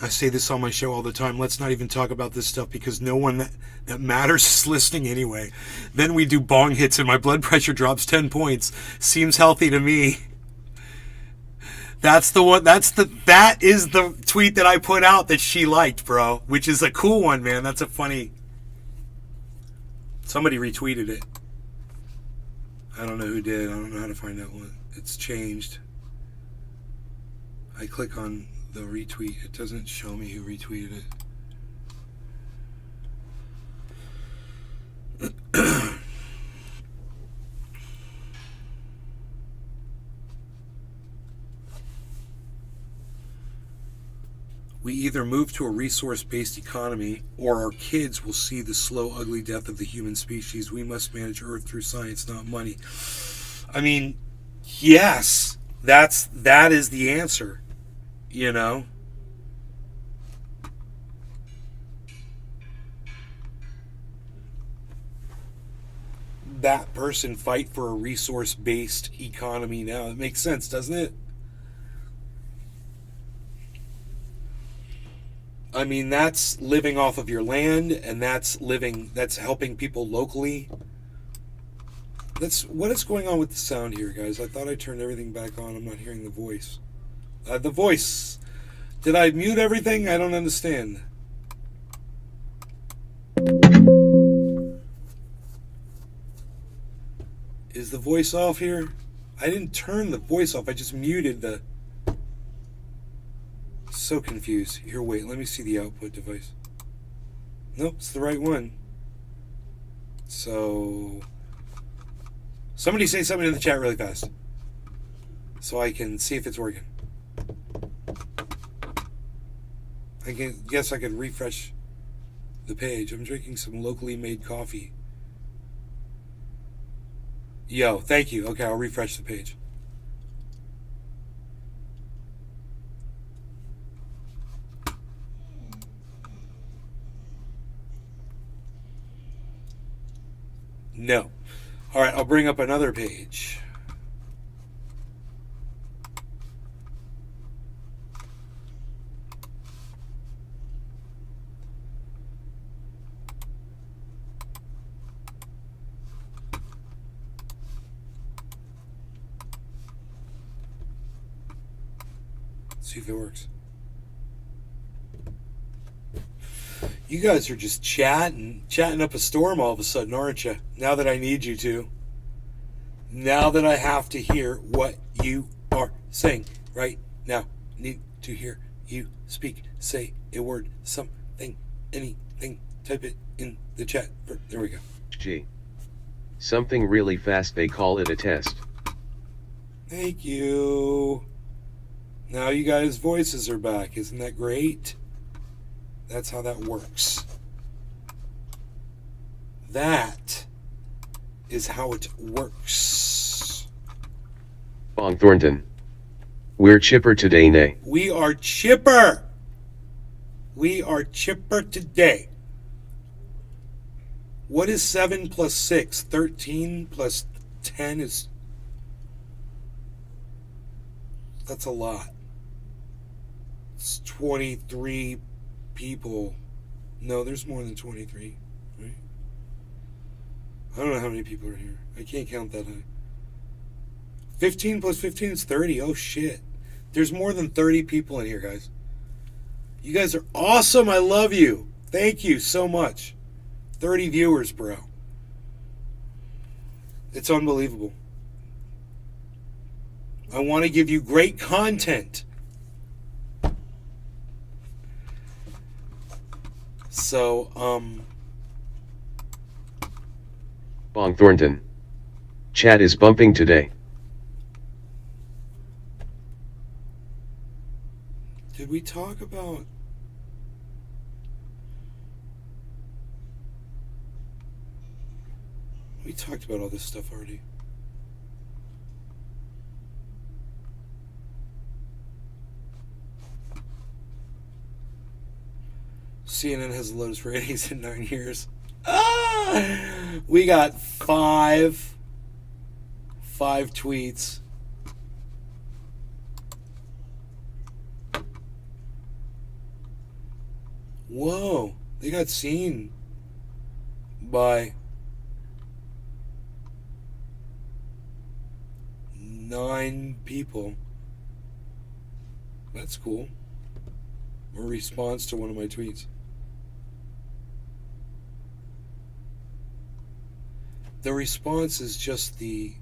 I say this on my show all the time. Let's not even talk about this stuff because no one that matters is listening anyway. Then we do bong hits and my blood pressure drops 10 points. Seems healthy to me. That is the tweet that I put out that she liked, bro. Which is a cool one, man. That's a funny. Somebody retweeted it. I don't know who did. I don't know how to find out what. It's changed. I click on the retweet. It doesn't show me who retweeted it. We either move to a resource-based economy or our kids will see the slow, ugly death of the human species. We must manage Earth through science, not money. I mean, yes, that is the answer. You know, that person fight for a resource-based economy now. It makes sense, doesn't it? I mean, that's living off of your land, and that's helping people locally. What is going on with the sound here, guys? I thought I turned everything back on. I'm not hearing the voice. The voice. Did I mute everything? I don't understand. Is the voice off here? I didn't turn the voice off. I just muted the... So confused. Here, wait. Let me see the output device. Nope, it's the right one. So... Somebody say something in the chat really fast. So I can see if it's working. I guess I could refresh the page. I'm drinking some locally made coffee. Yo, thank you. Okay, I'll refresh the page. No. All right, I'll bring up another page. See if it works. You guys are just chatting up a storm all of a sudden, aren't you? Now that I need you to. Now that I have to hear what you are saying right now. Need to hear you speak. Say a word, something, anything. Type it in the chat. There we go. G. Something really fast, they call it a test. Thank you. Now you guys' voices are back. Isn't that great? That's how that works. That is how it works. Bong Thornton. We're chipper today, nay. We are chipper. We are chipper today. What is 7 plus 6? 13 plus 10 is... That's a lot. It's 23 people. No, there's more than 23, right? I don't know how many people are here. I can't count that high. 15 plus 15 is 30. Oh, shit. There's more than 30 people in here, guys. You guys are awesome. I love you. Thank you so much. 30 viewers, bro. It's unbelievable. I want to give you great content. So, Bong Thornton. Chat is bumping today. did we talk about... We talked about all this stuff already. CNN has the lowest ratings in 9 years. We got five tweets. Whoa, they got seen by 9 people. That's cool. A response to one of my tweets. The response is just the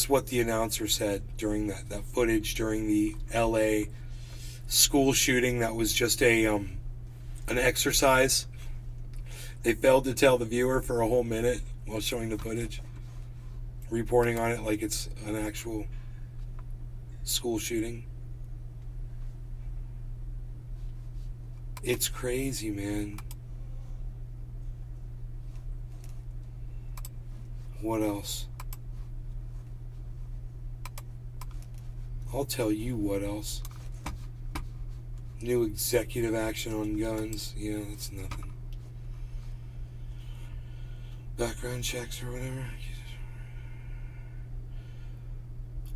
what the announcer said during that footage during the LA school shooting. That was just an exercise. They failed to tell the viewer for a whole minute while showing the footage, reporting on it like it's an actual school shooting. It's crazy, man. What else? I'll tell you what else. New executive action on guns. Yeah, that's nothing. Background checks or whatever.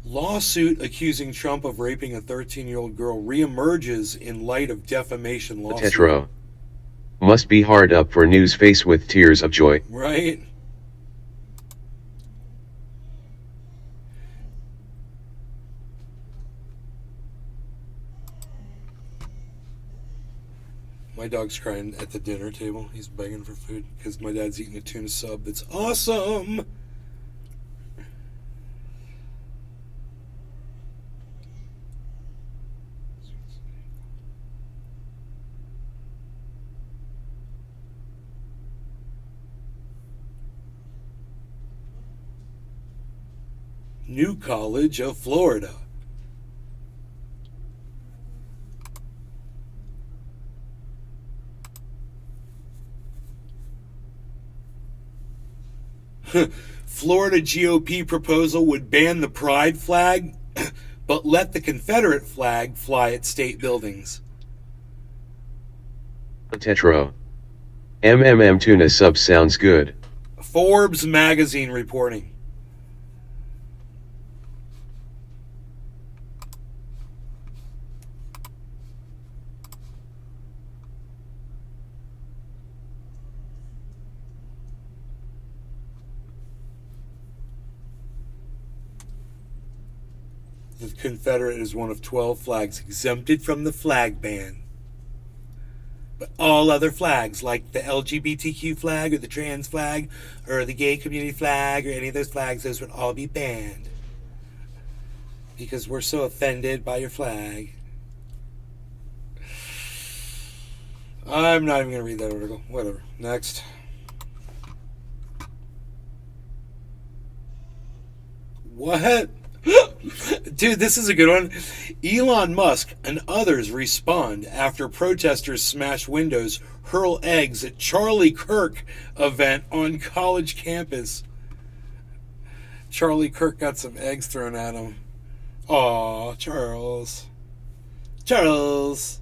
Lawsuit accusing Trump of raping a 13-year-old girl reemerges in light of defamation lawsuit. Tetro. Must be hard up for news face with tears of joy. Right? My dog's crying at the dinner table. He's begging for food because my dad's eating a tuna sub that's awesome. New College of Florida. Florida GOP proposal would ban the pride flag, but let the Confederate flag fly at state buildings. Tetro. Tuna sub sounds good. Forbes magazine reporting. The Confederate is one of 12 flags exempted from the flag ban. But all other flags, like the LGBTQ flag or the trans flag or the gay community flag or any of those flags, those would all be banned. Because we're so offended by your flag. I'm not even going to read that article. Whatever. Next. What? Dude, this is a good one. Elon Musk and others respond after protesters smash windows, hurl eggs at Charlie Kirk event on college campus. Charlie Kirk got some eggs thrown at him. Aw, Charles. Charles.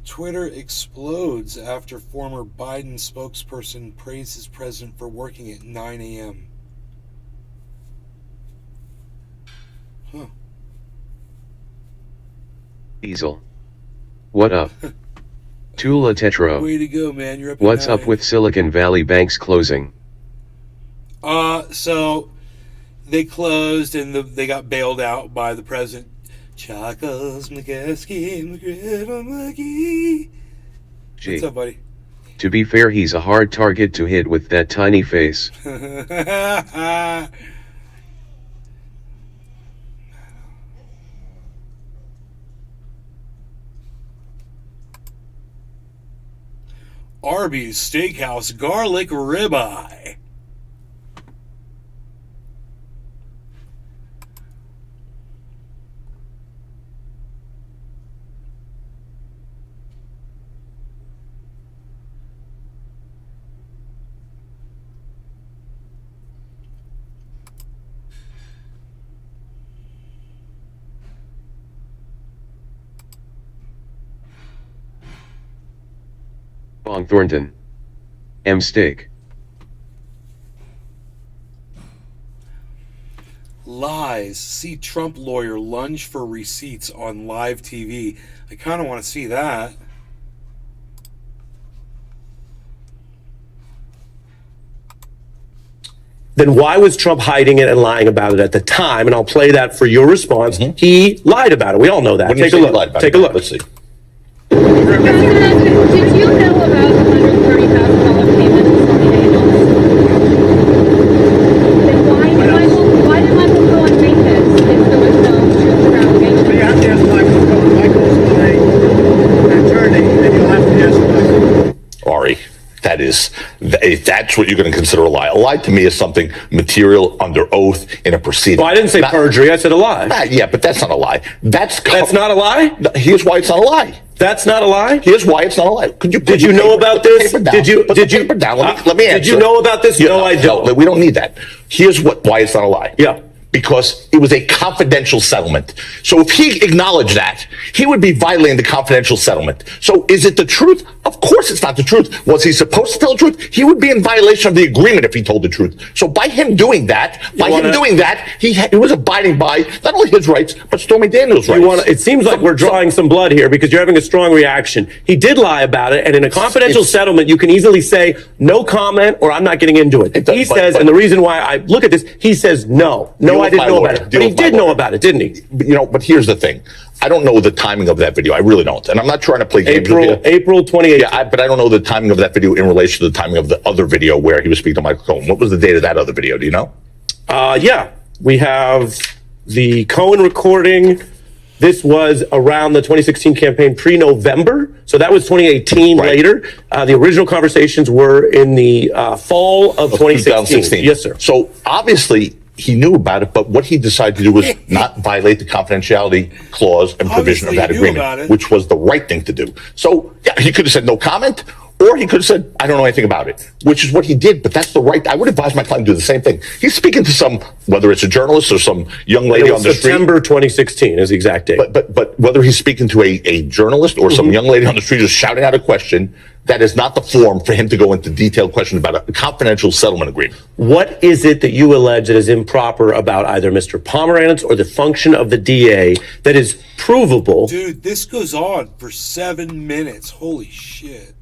Twitter explodes after former Biden spokesperson praises president for working at 9 a.m. Huh. Diesel. What up? Tula Tetro. Way to go, man. You're up. What's up with Silicon Valley banks closing? So they closed and they got bailed out by the president. Chacos McGeskey, McGee. Gee. What's up, buddy? To be fair, he's a hard target to hit with that tiny face. Arby's Steakhouse garlic ribeye. Bong Thornton. M. Steak. Lies. See Trump lawyer lunge for receipts on live TV. I kind of want to see that. Then why was Trump hiding it and lying about it at the time? And I'll play that for your response. He lied about it. We all know that. When you Take say a he look. lied about Take it, a look. Let's see. Did you know about the $130,000 payment to Stormy Daniels? Then why did Michael Cohen make this if there was no truth or allegation? You have to ask Michael Cohen. Michael's my attorney, and you'll have to ask Michael. Ari, that's what you're going to consider a lie. A lie to me is something material under oath in a proceeding. Well, I didn't say perjury. I said a lie. Yeah, but that's not a lie. That's not a lie? Here's why it's not a lie. That's not a lie? Here's why it's not a lie. Did you know about this? Let me answer. Did you know about this? No, I don't. No, we don't need that. Here's why it's not a lie. Yeah. Because it was a confidential settlement. So if he acknowledged that, he would be violating the confidential settlement. So is it the truth? Of course it's not the truth. Was he supposed to tell the truth? He would be in violation of the agreement if he told the truth. So by him doing that, he was abiding by not only his rights, but Stormy Daniels' rights. It seems like we're drawing some blood here because you're having a strong reaction. He did lie about it, and in a confidential settlement, you can easily say, no comment, or I'm not getting into it. He says, and the reason why I look at this, he says, no, I didn't know about it. But he did know about it, didn't he? But here's the thing. I don't know the timing of that video. I really don't. And I'm not trying to play games with you. April 28th. Yeah, but I don't know the timing of that video in relation to the timing of the other video where he was speaking to Michael Cohen. What was the date of that other video? Do you know? Yeah. We have the Cohen recording. This was around the 2016 campaign pre-November. So that was 2018 later. The original conversations were in the fall of 2016. Yes, sir. So obviously he knew about it, but what he decided to do was not violate the confidentiality clause and provision of that agreement, which was the right thing to do. So yeah, he could have said no comment, or he could have said, I don't know anything about it, which is what he did, but that's the right. I would advise my client to do the same thing. He's speaking to some, whether it's a journalist or some young lady on the street. September 2016 is the exact date. But whether he's speaking to a journalist or some young lady on the street who's shouting out a question, that is not the form for him to go into detailed questions about a confidential settlement agreement. What is it that you allege that is improper about either Mr. Pomerantz or the function of the DA that is provable? Dude, this goes on for 7 minutes. Holy shit.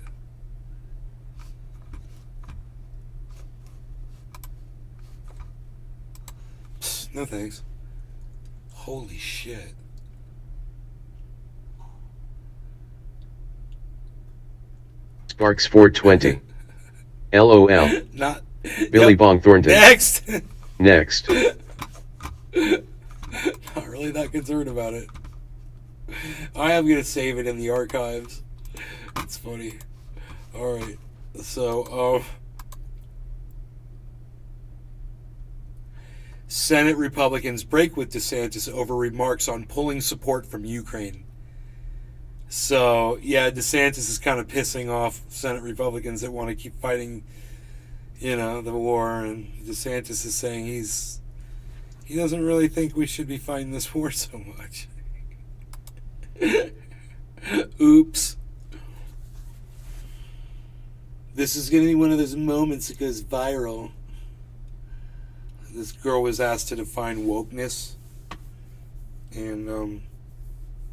No thanks. Holy shit. Sparks 420. LOL. Not Billy Bong Thornton. Next. Next. Not really that concerned about it. I am going to save it in the archives. That's funny. All right. So, Senate Republicans break with DeSantis over remarks on pulling support from Ukraine. So, yeah, DeSantis is kind of pissing off Senate Republicans that want to keep fighting, the war. And DeSantis is saying he doesn't really think we should be fighting this war so much. Oops. This is going to be one of those moments that goes viral. This girl was asked to define wokeness, and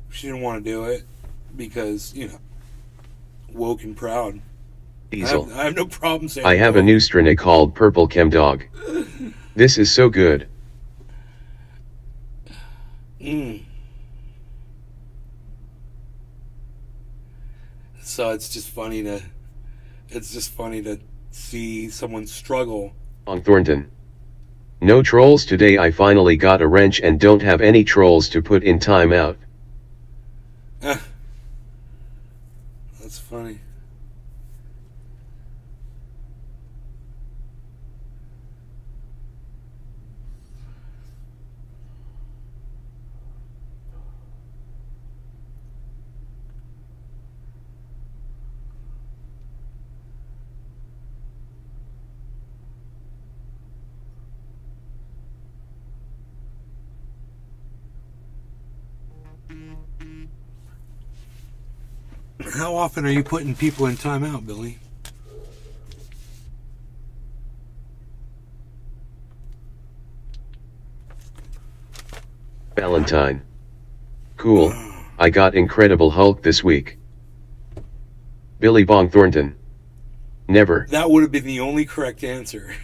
she didn't want to do it because, woke and proud. Diesel. I have no problem saying I have a woke. new strain called Purple Chem Dog. This is so good. So it's just funny to see someone struggle. On Thornton. No trolls today. I finally got a wrench and don't have any trolls to put in timeout. That's funny. How often are you putting people in timeout, Billy? Valentine. Cool. I got Incredible Hulk this week. Billy Bong Thornton. Never. That would have been the only correct answer.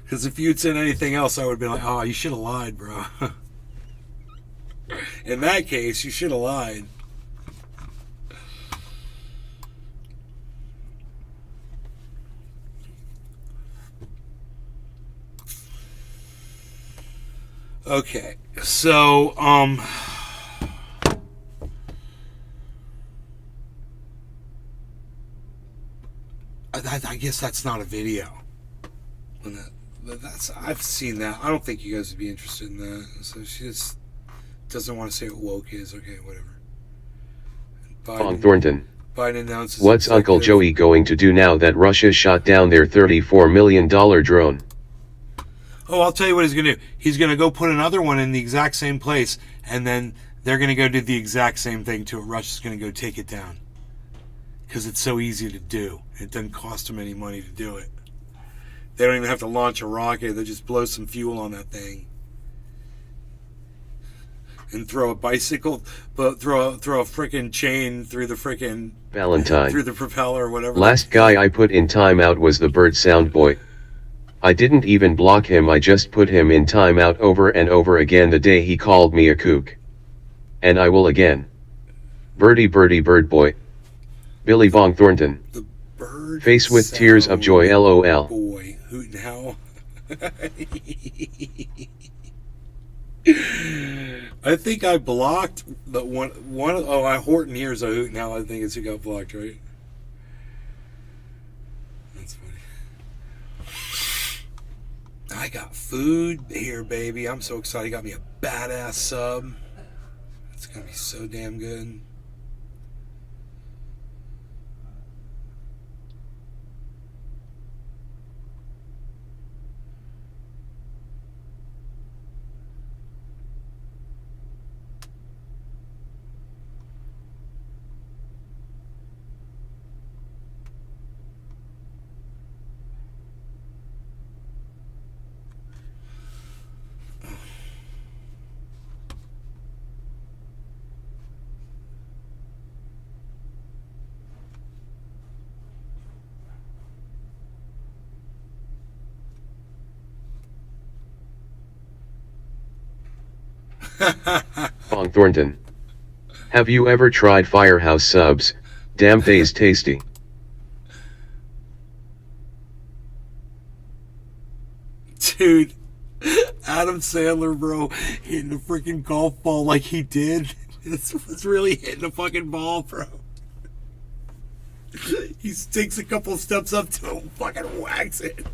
Because if you'd said anything else, I would have been like, oh, you should have lied, bro. In that case, you should have lied. Okay, so, I guess that's not a video. I've seen that. I don't think you guys would be interested in that. So she just doesn't want to say what woke is. Okay, whatever. Bong Thornton. Biden announces. What's Uncle Joey going to do now that Russia shot down their $34 million drone? Oh, I'll tell you what he's going to do. He's going to go put another one in the exact same place, and then they're going to go do the exact same thing to it. Russia's going to go take it down. Because it's so easy to do. It doesn't cost them any money to do it. They don't even have to launch a rocket. They just blow some fuel on that thing. And throw a bicycle, but throw a freaking chain through the freaking... Valentine. Through the propeller or whatever. Last guy I put in timeout was the bird sound boy. I didn't even block him, I just put him in timeout over and over again the day he called me a kook. And I will again. Birdie birdie bird boy. Billy Bong Thornton. The bird face with tears of joy LOL. Boy, hoot and howl. I think I blocked the one Horton here is a hoot and howl. I think it's who got blocked, right? That's funny. I got food here, baby. I'm so excited. Got me a badass sub. It's gonna be so damn good. Bong Thornton. Have you ever tried Firehouse subs? Damn, they's tasty. Dude, Adam Sandler, bro, hitting a freaking golf ball like he did. It's really hitting a fucking ball, bro. He takes a couple steps up to him, fucking whacks it.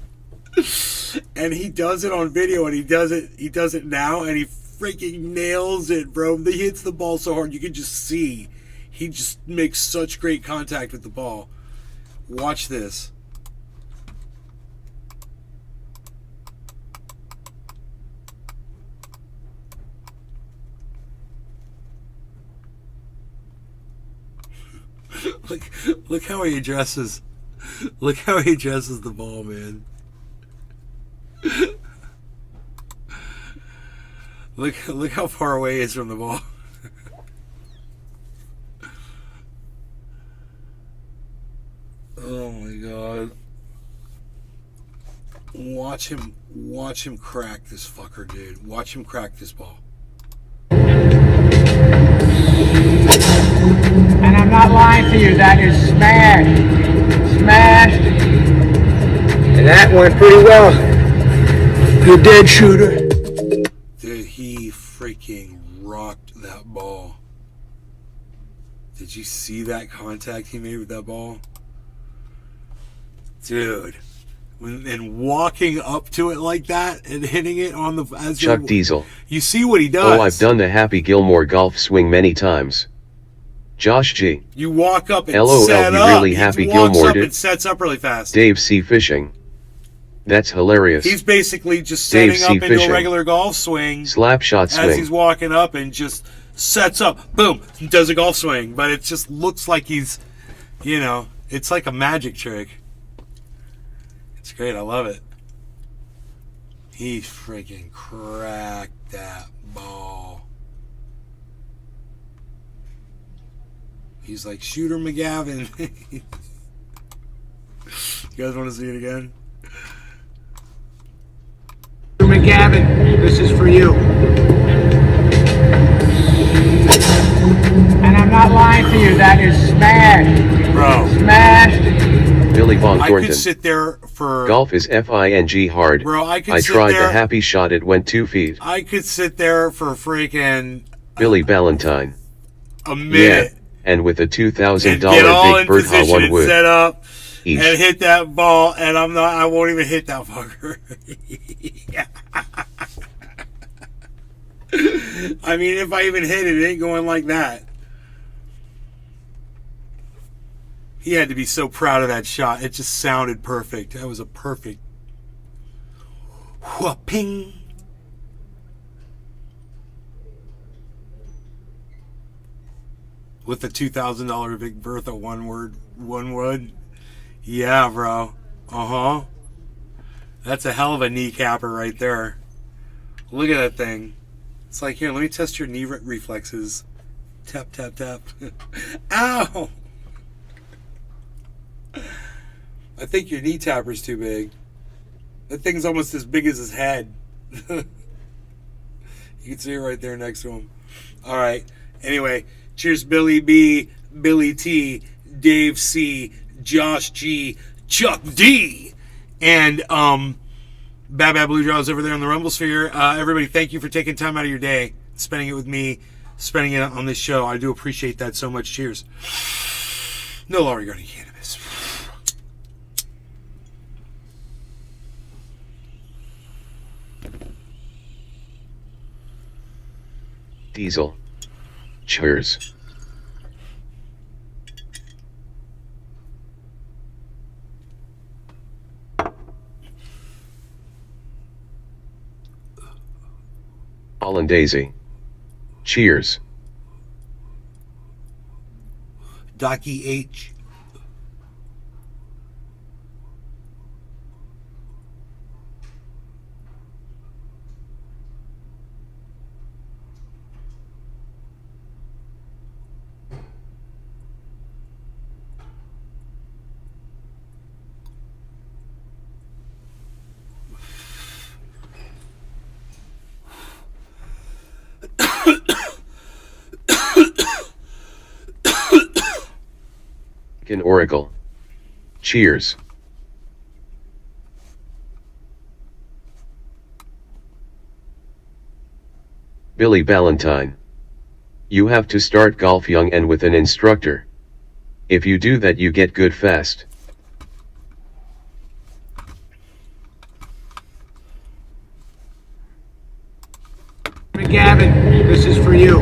And he does it on video, and he does it now, and he freaking nails it, bro. He hits the ball so hard, you can just see. He just makes such great contact with the ball. Watch this. Look how he addresses. Look how he addresses the ball, man. Look how far away he is from the ball. Oh my god. Watch him crack this fucker, dude. Watch him crack this ball. And I'm not lying to you, that is smashed. Smashed. And that went pretty well. You're dead, shooter. Dude, he freaking rocked that ball. Did you see that contact he made with that ball? Dude. And walking up to it like that and hitting it on the... as Chuck Diesel. You see what he does. Oh, I've done the Happy Gilmore golf swing many times. Josh G. You walk up and LOL, set you up. really Happy He Gilmore walks up did? and sets up really fast. Dave C. Fishing. That's hilarious. He's basically just Dave setting C. up into Fishing. a regular golf swing. Slap shot As swing. he's walking up and just sets up. Boom. Does a golf swing. But it just looks like he's, you know, it's like a magic trick. It's great. I love it. He freaking cracked that ball. He's like, Shooter McGavin. You guys want to see it again? McGavin, this is for you. And I'm not lying to you, that is smashed. Bro. Smashed. Billy Von I Thornton. could sit there for... Golf is FING hard. Bro, I could I sit tried there- the happy shot, it went 2 feet. I could sit there for freaking Billy Ballantyne. a minute. Yeah, and with a $2,000 and get all Big in Bird position one and would. set up Eesh. and hit that ball, and I won't even hit that fucker. I mean, if I even hit it, it ain't going like that. He had to be so proud of that shot. It just sounded perfect. That was a perfect whooping. With the $2,000 Big Bertha one wood. Yeah, bro. Uh-huh. That's a hell of a kneecapper right there. Look at that thing. It's like, here, let me test your knee reflexes. Tap, tap, tap. Ow! I think your knee tapper's too big. That thing's almost as big as his head. You can see it right there next to him. All right. Anyway, cheers, Billy B, Billy T, Dave C, Josh G, Chuck D, and Bad Bad Blue Jaws over there on the Rumble Sphere. Everybody, thank you for taking time out of your day, spending it with me, spending it on this show. I do appreciate that so much. Cheers. No law regarding cannabis. Diesel. Cheers. Hollandaise. Cheers. Docky H. Oracle. Cheers. Billy Ballantyne. You have to start golf young and with an instructor. If you do that, you get good fast. Gavin, this is for you.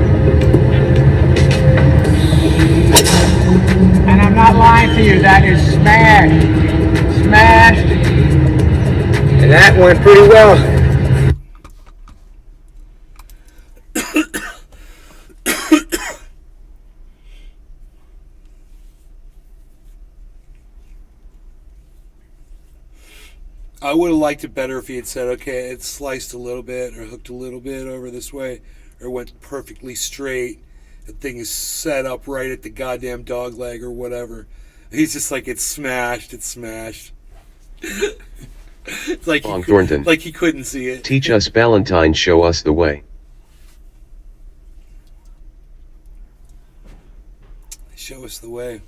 And I'm not lying to you, that is smashed. Smashed. And that went pretty well. I would have liked it better if he had said, okay, it's sliced a little bit or hooked a little bit over this way or went perfectly straight. The thing is set up right at the goddamn dog leg or whatever. He's just like, it's smashed, it's smashed. It's like, Thornton. Like he couldn't see it. Teach us, Ballantyne, show us the way. Show us the way.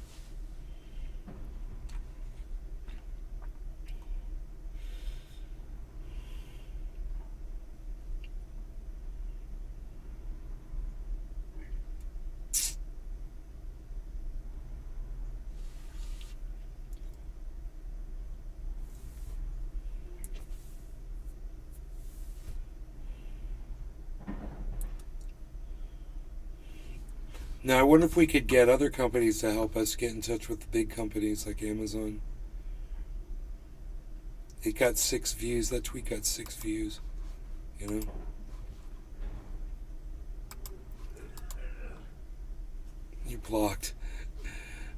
Now, I wonder if we could get other companies to help us get in touch with the big companies like Amazon. It got 6 views. That tweet got 6 views. You know? You blocked.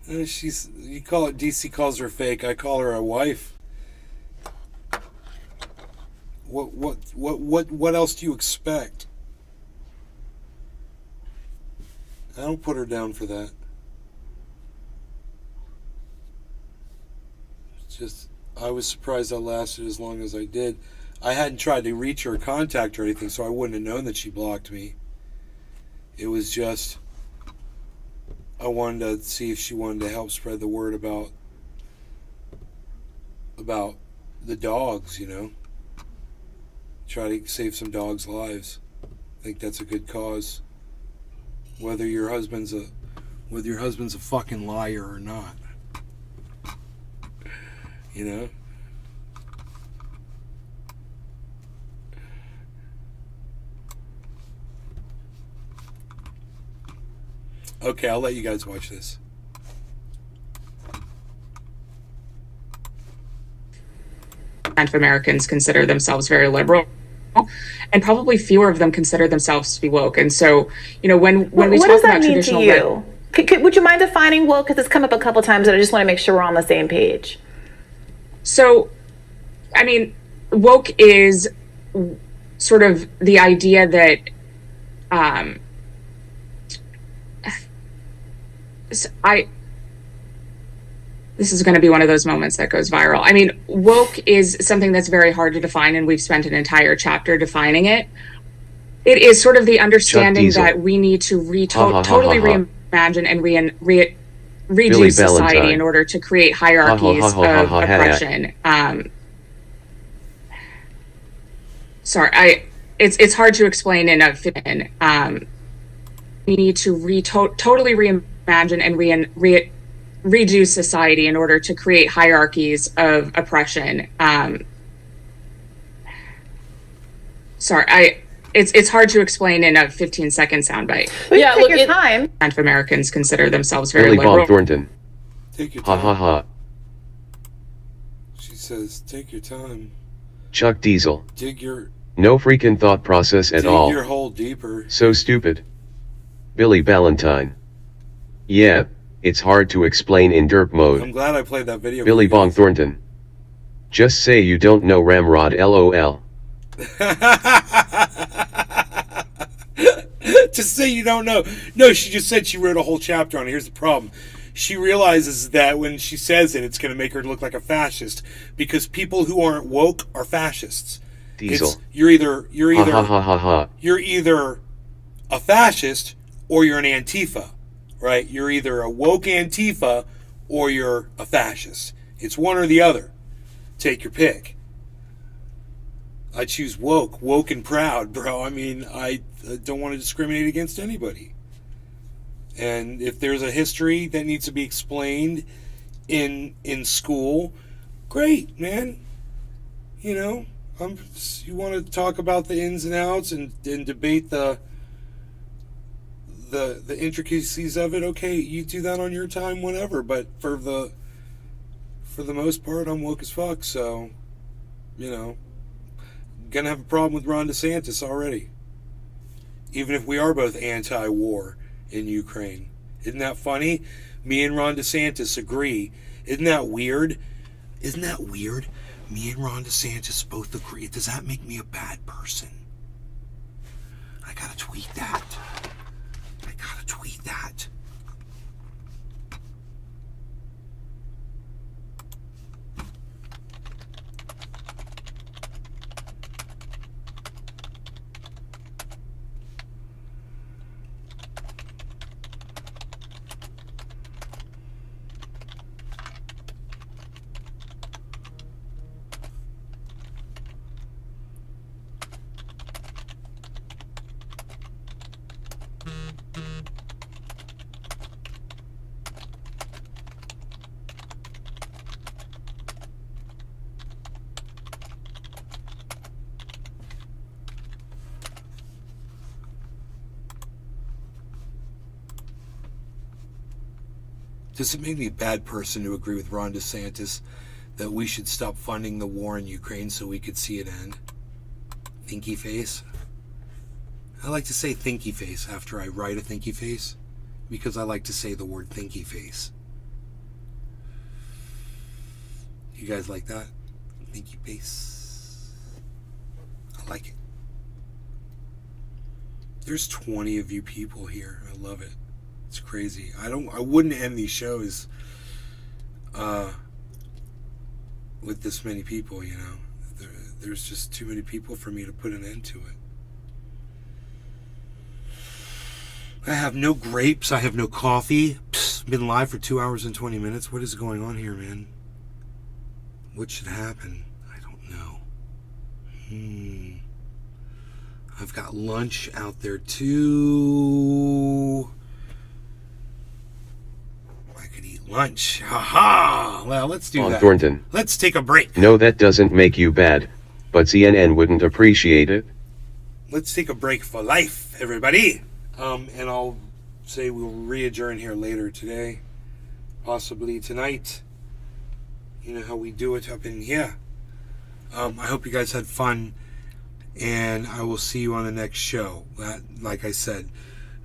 You call it, DC calls her fake. I call her a wife. What else do you expect? I don't put her down for that. It's just, I was surprised I lasted as long as I did. I hadn't tried to reach her or contact her or anything, so I wouldn't have known that she blocked me. It was just, I wanted to see if she wanted to help spread the word about the dogs, you know. Try to save some dogs' lives. I think that's a good cause. Whether your husband's a fucking liar or not. You know? Okay, I'll let you guys watch this. Of Americans consider themselves very liberal, and probably fewer of them consider themselves to be woke. And so, you know, when we what talk does that about mean traditional to you? Would you mind defining woke? Because it's come up a couple times, and I just want to make sure we're on the same page. So, I mean, woke is sort of the idea that this is going to be one of those moments that goes viral. I mean, woke is something that's very hard to define, and we've spent an entire chapter defining it. It is sort of the understanding that we need to totally reimagine and redo society in order to create hierarchies of oppression. Sorry, it's hard to explain in a we need to totally reimagine and redo society in order to create hierarchies of oppression. It's hard to explain in a 15-second soundbite. Yeah, look, your time. Of Americans consider themselves very Billy liberal. Thornton. Take your time. Ha ha ha. She says, take your time. Chuck Diesel. Dig your... No freaking thought process at all. Dig your hole deeper. So stupid. Billy Ballantyne. Yeah, it's hard to explain in derp mode. I'm glad I played that video. Billy Bong Thornton. Just say you don't know Ramrod, LOL. Just say you don't know. No, she just said she wrote a whole chapter on it. Here's the problem. She realizes that when she says it, it's going to make her look like a fascist, because people who aren't woke are fascists. Diesel. You're either You're either a fascist or you're an Antifa, right? You're either a woke Antifa or you're a fascist. It's one or the other. Take your pick. I choose woke and proud, bro. I mean, I don't want to discriminate against anybody. And if there's a history that needs to be explained in school, great, man. You know, you want to talk about the ins and outs and debate the intricacies of it, okay, you do that on your time, whatever. But for the most part, I'm woke as fuck, so, you know, gonna have a problem with Ron DeSantis already. Even if we are both anti-war in Ukraine. Isn't that funny? Me and Ron DeSantis agree. Isn't that weird? Isn't that weird? Me and Ron DeSantis both agree. Does that make me a bad person? I gotta tweet that. Does it make me a bad person to agree with Ron DeSantis that we should stop funding the war in Ukraine so we could see it end? Thinky face? I like to say thinky face after I write a thinky face because I like to say the word thinky face. You guys like that? Thinky face. I like it. There's 20 of you people here. I love it. It's crazy. I wouldn't end these shows with this many people, you know. There's just too many people for me to put an end to it. I have no grapes. I have no coffee. Been live for 2 hours and 20 minutes. What is going on here, man? What should happen? I don't know. I've got lunch out there too. Lunch. Haha. Well, let's do that. Thornton. Let's take a break. No, that doesn't make you bad, but CNN wouldn't appreciate it. Let's take a break for life, everybody. And I'll say we'll re-adjourn here later today, possibly tonight. You know how we do it up in here. I hope you guys had fun, and I will see you on the next show. Like I said,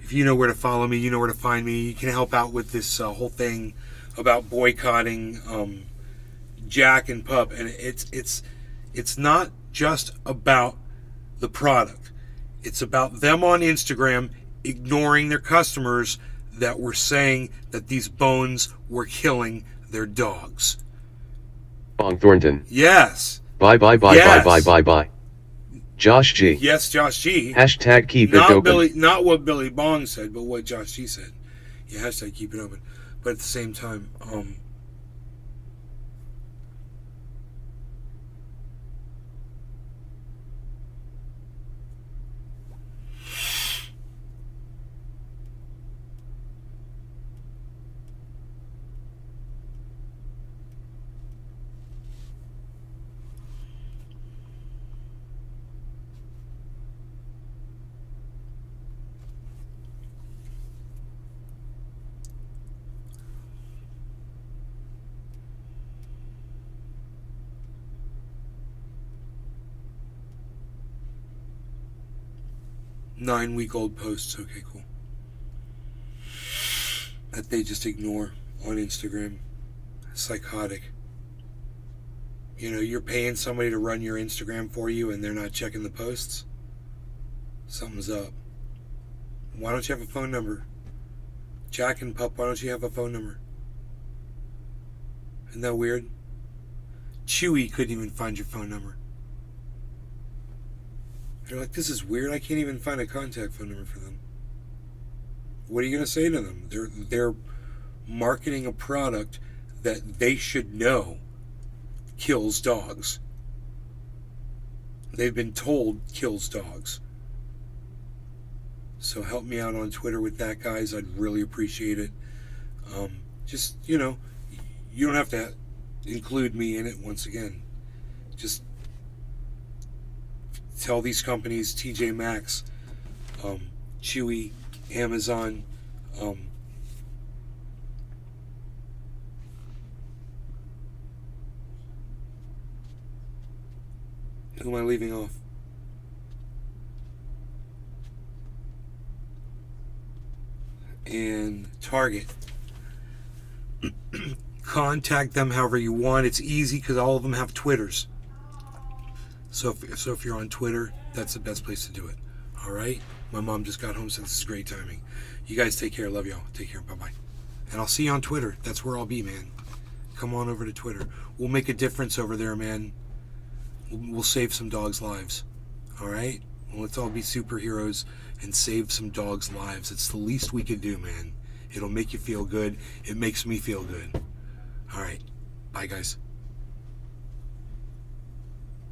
if you know where to follow me, you know where to find me. You can help out with this whole thing about boycotting Jack and Pup, and it's not just about the product. It's about them on Instagram ignoring their customers that were saying that these bones were killing their dogs. Thornton. Yes. Bye. Josh G. Yes, Josh G. Hashtag keep it open. Not what Billy Bong said, but what Josh G said. Yeah, hashtag keep it open. But at the same time, 9-week-old posts. Okay, cool. That they just ignore on Instagram. Psychotic. You know, you're paying somebody to run your Instagram for you and they're not checking the posts. Something's up. Why don't you have a phone number? Jack and Pup, why don't you have a phone number? Isn't that weird? Chewy couldn't even find your phone number. They're like, this is weird. I can't even find a contact phone number for them. What are you going to say to them? They're marketing a product that they should know kills dogs. they've been told kills dogs. So help me out on Twitter with that, guys. I'd really appreciate it. Just, you know, you don't have to include me in it once again. Just tell these companies, TJ Maxx, Chewy, Amazon, who am I leaving off? And Target. Contact them however you want. It's easy because all of them have Twitters. So if you're on Twitter, that's the best place to do it. All right? My mom just got home, so this is great timing. You guys take care. Love y'all. Take care. Bye-bye. And I'll see you on Twitter. That's where I'll be, man. Come on over to Twitter. We'll make a difference over there, man. We'll save some dogs' lives. All right? Well, let's all be superheroes and save some dogs' lives. It's the least we could do, man. It'll make you feel good. It makes me feel good. All right. Bye, guys.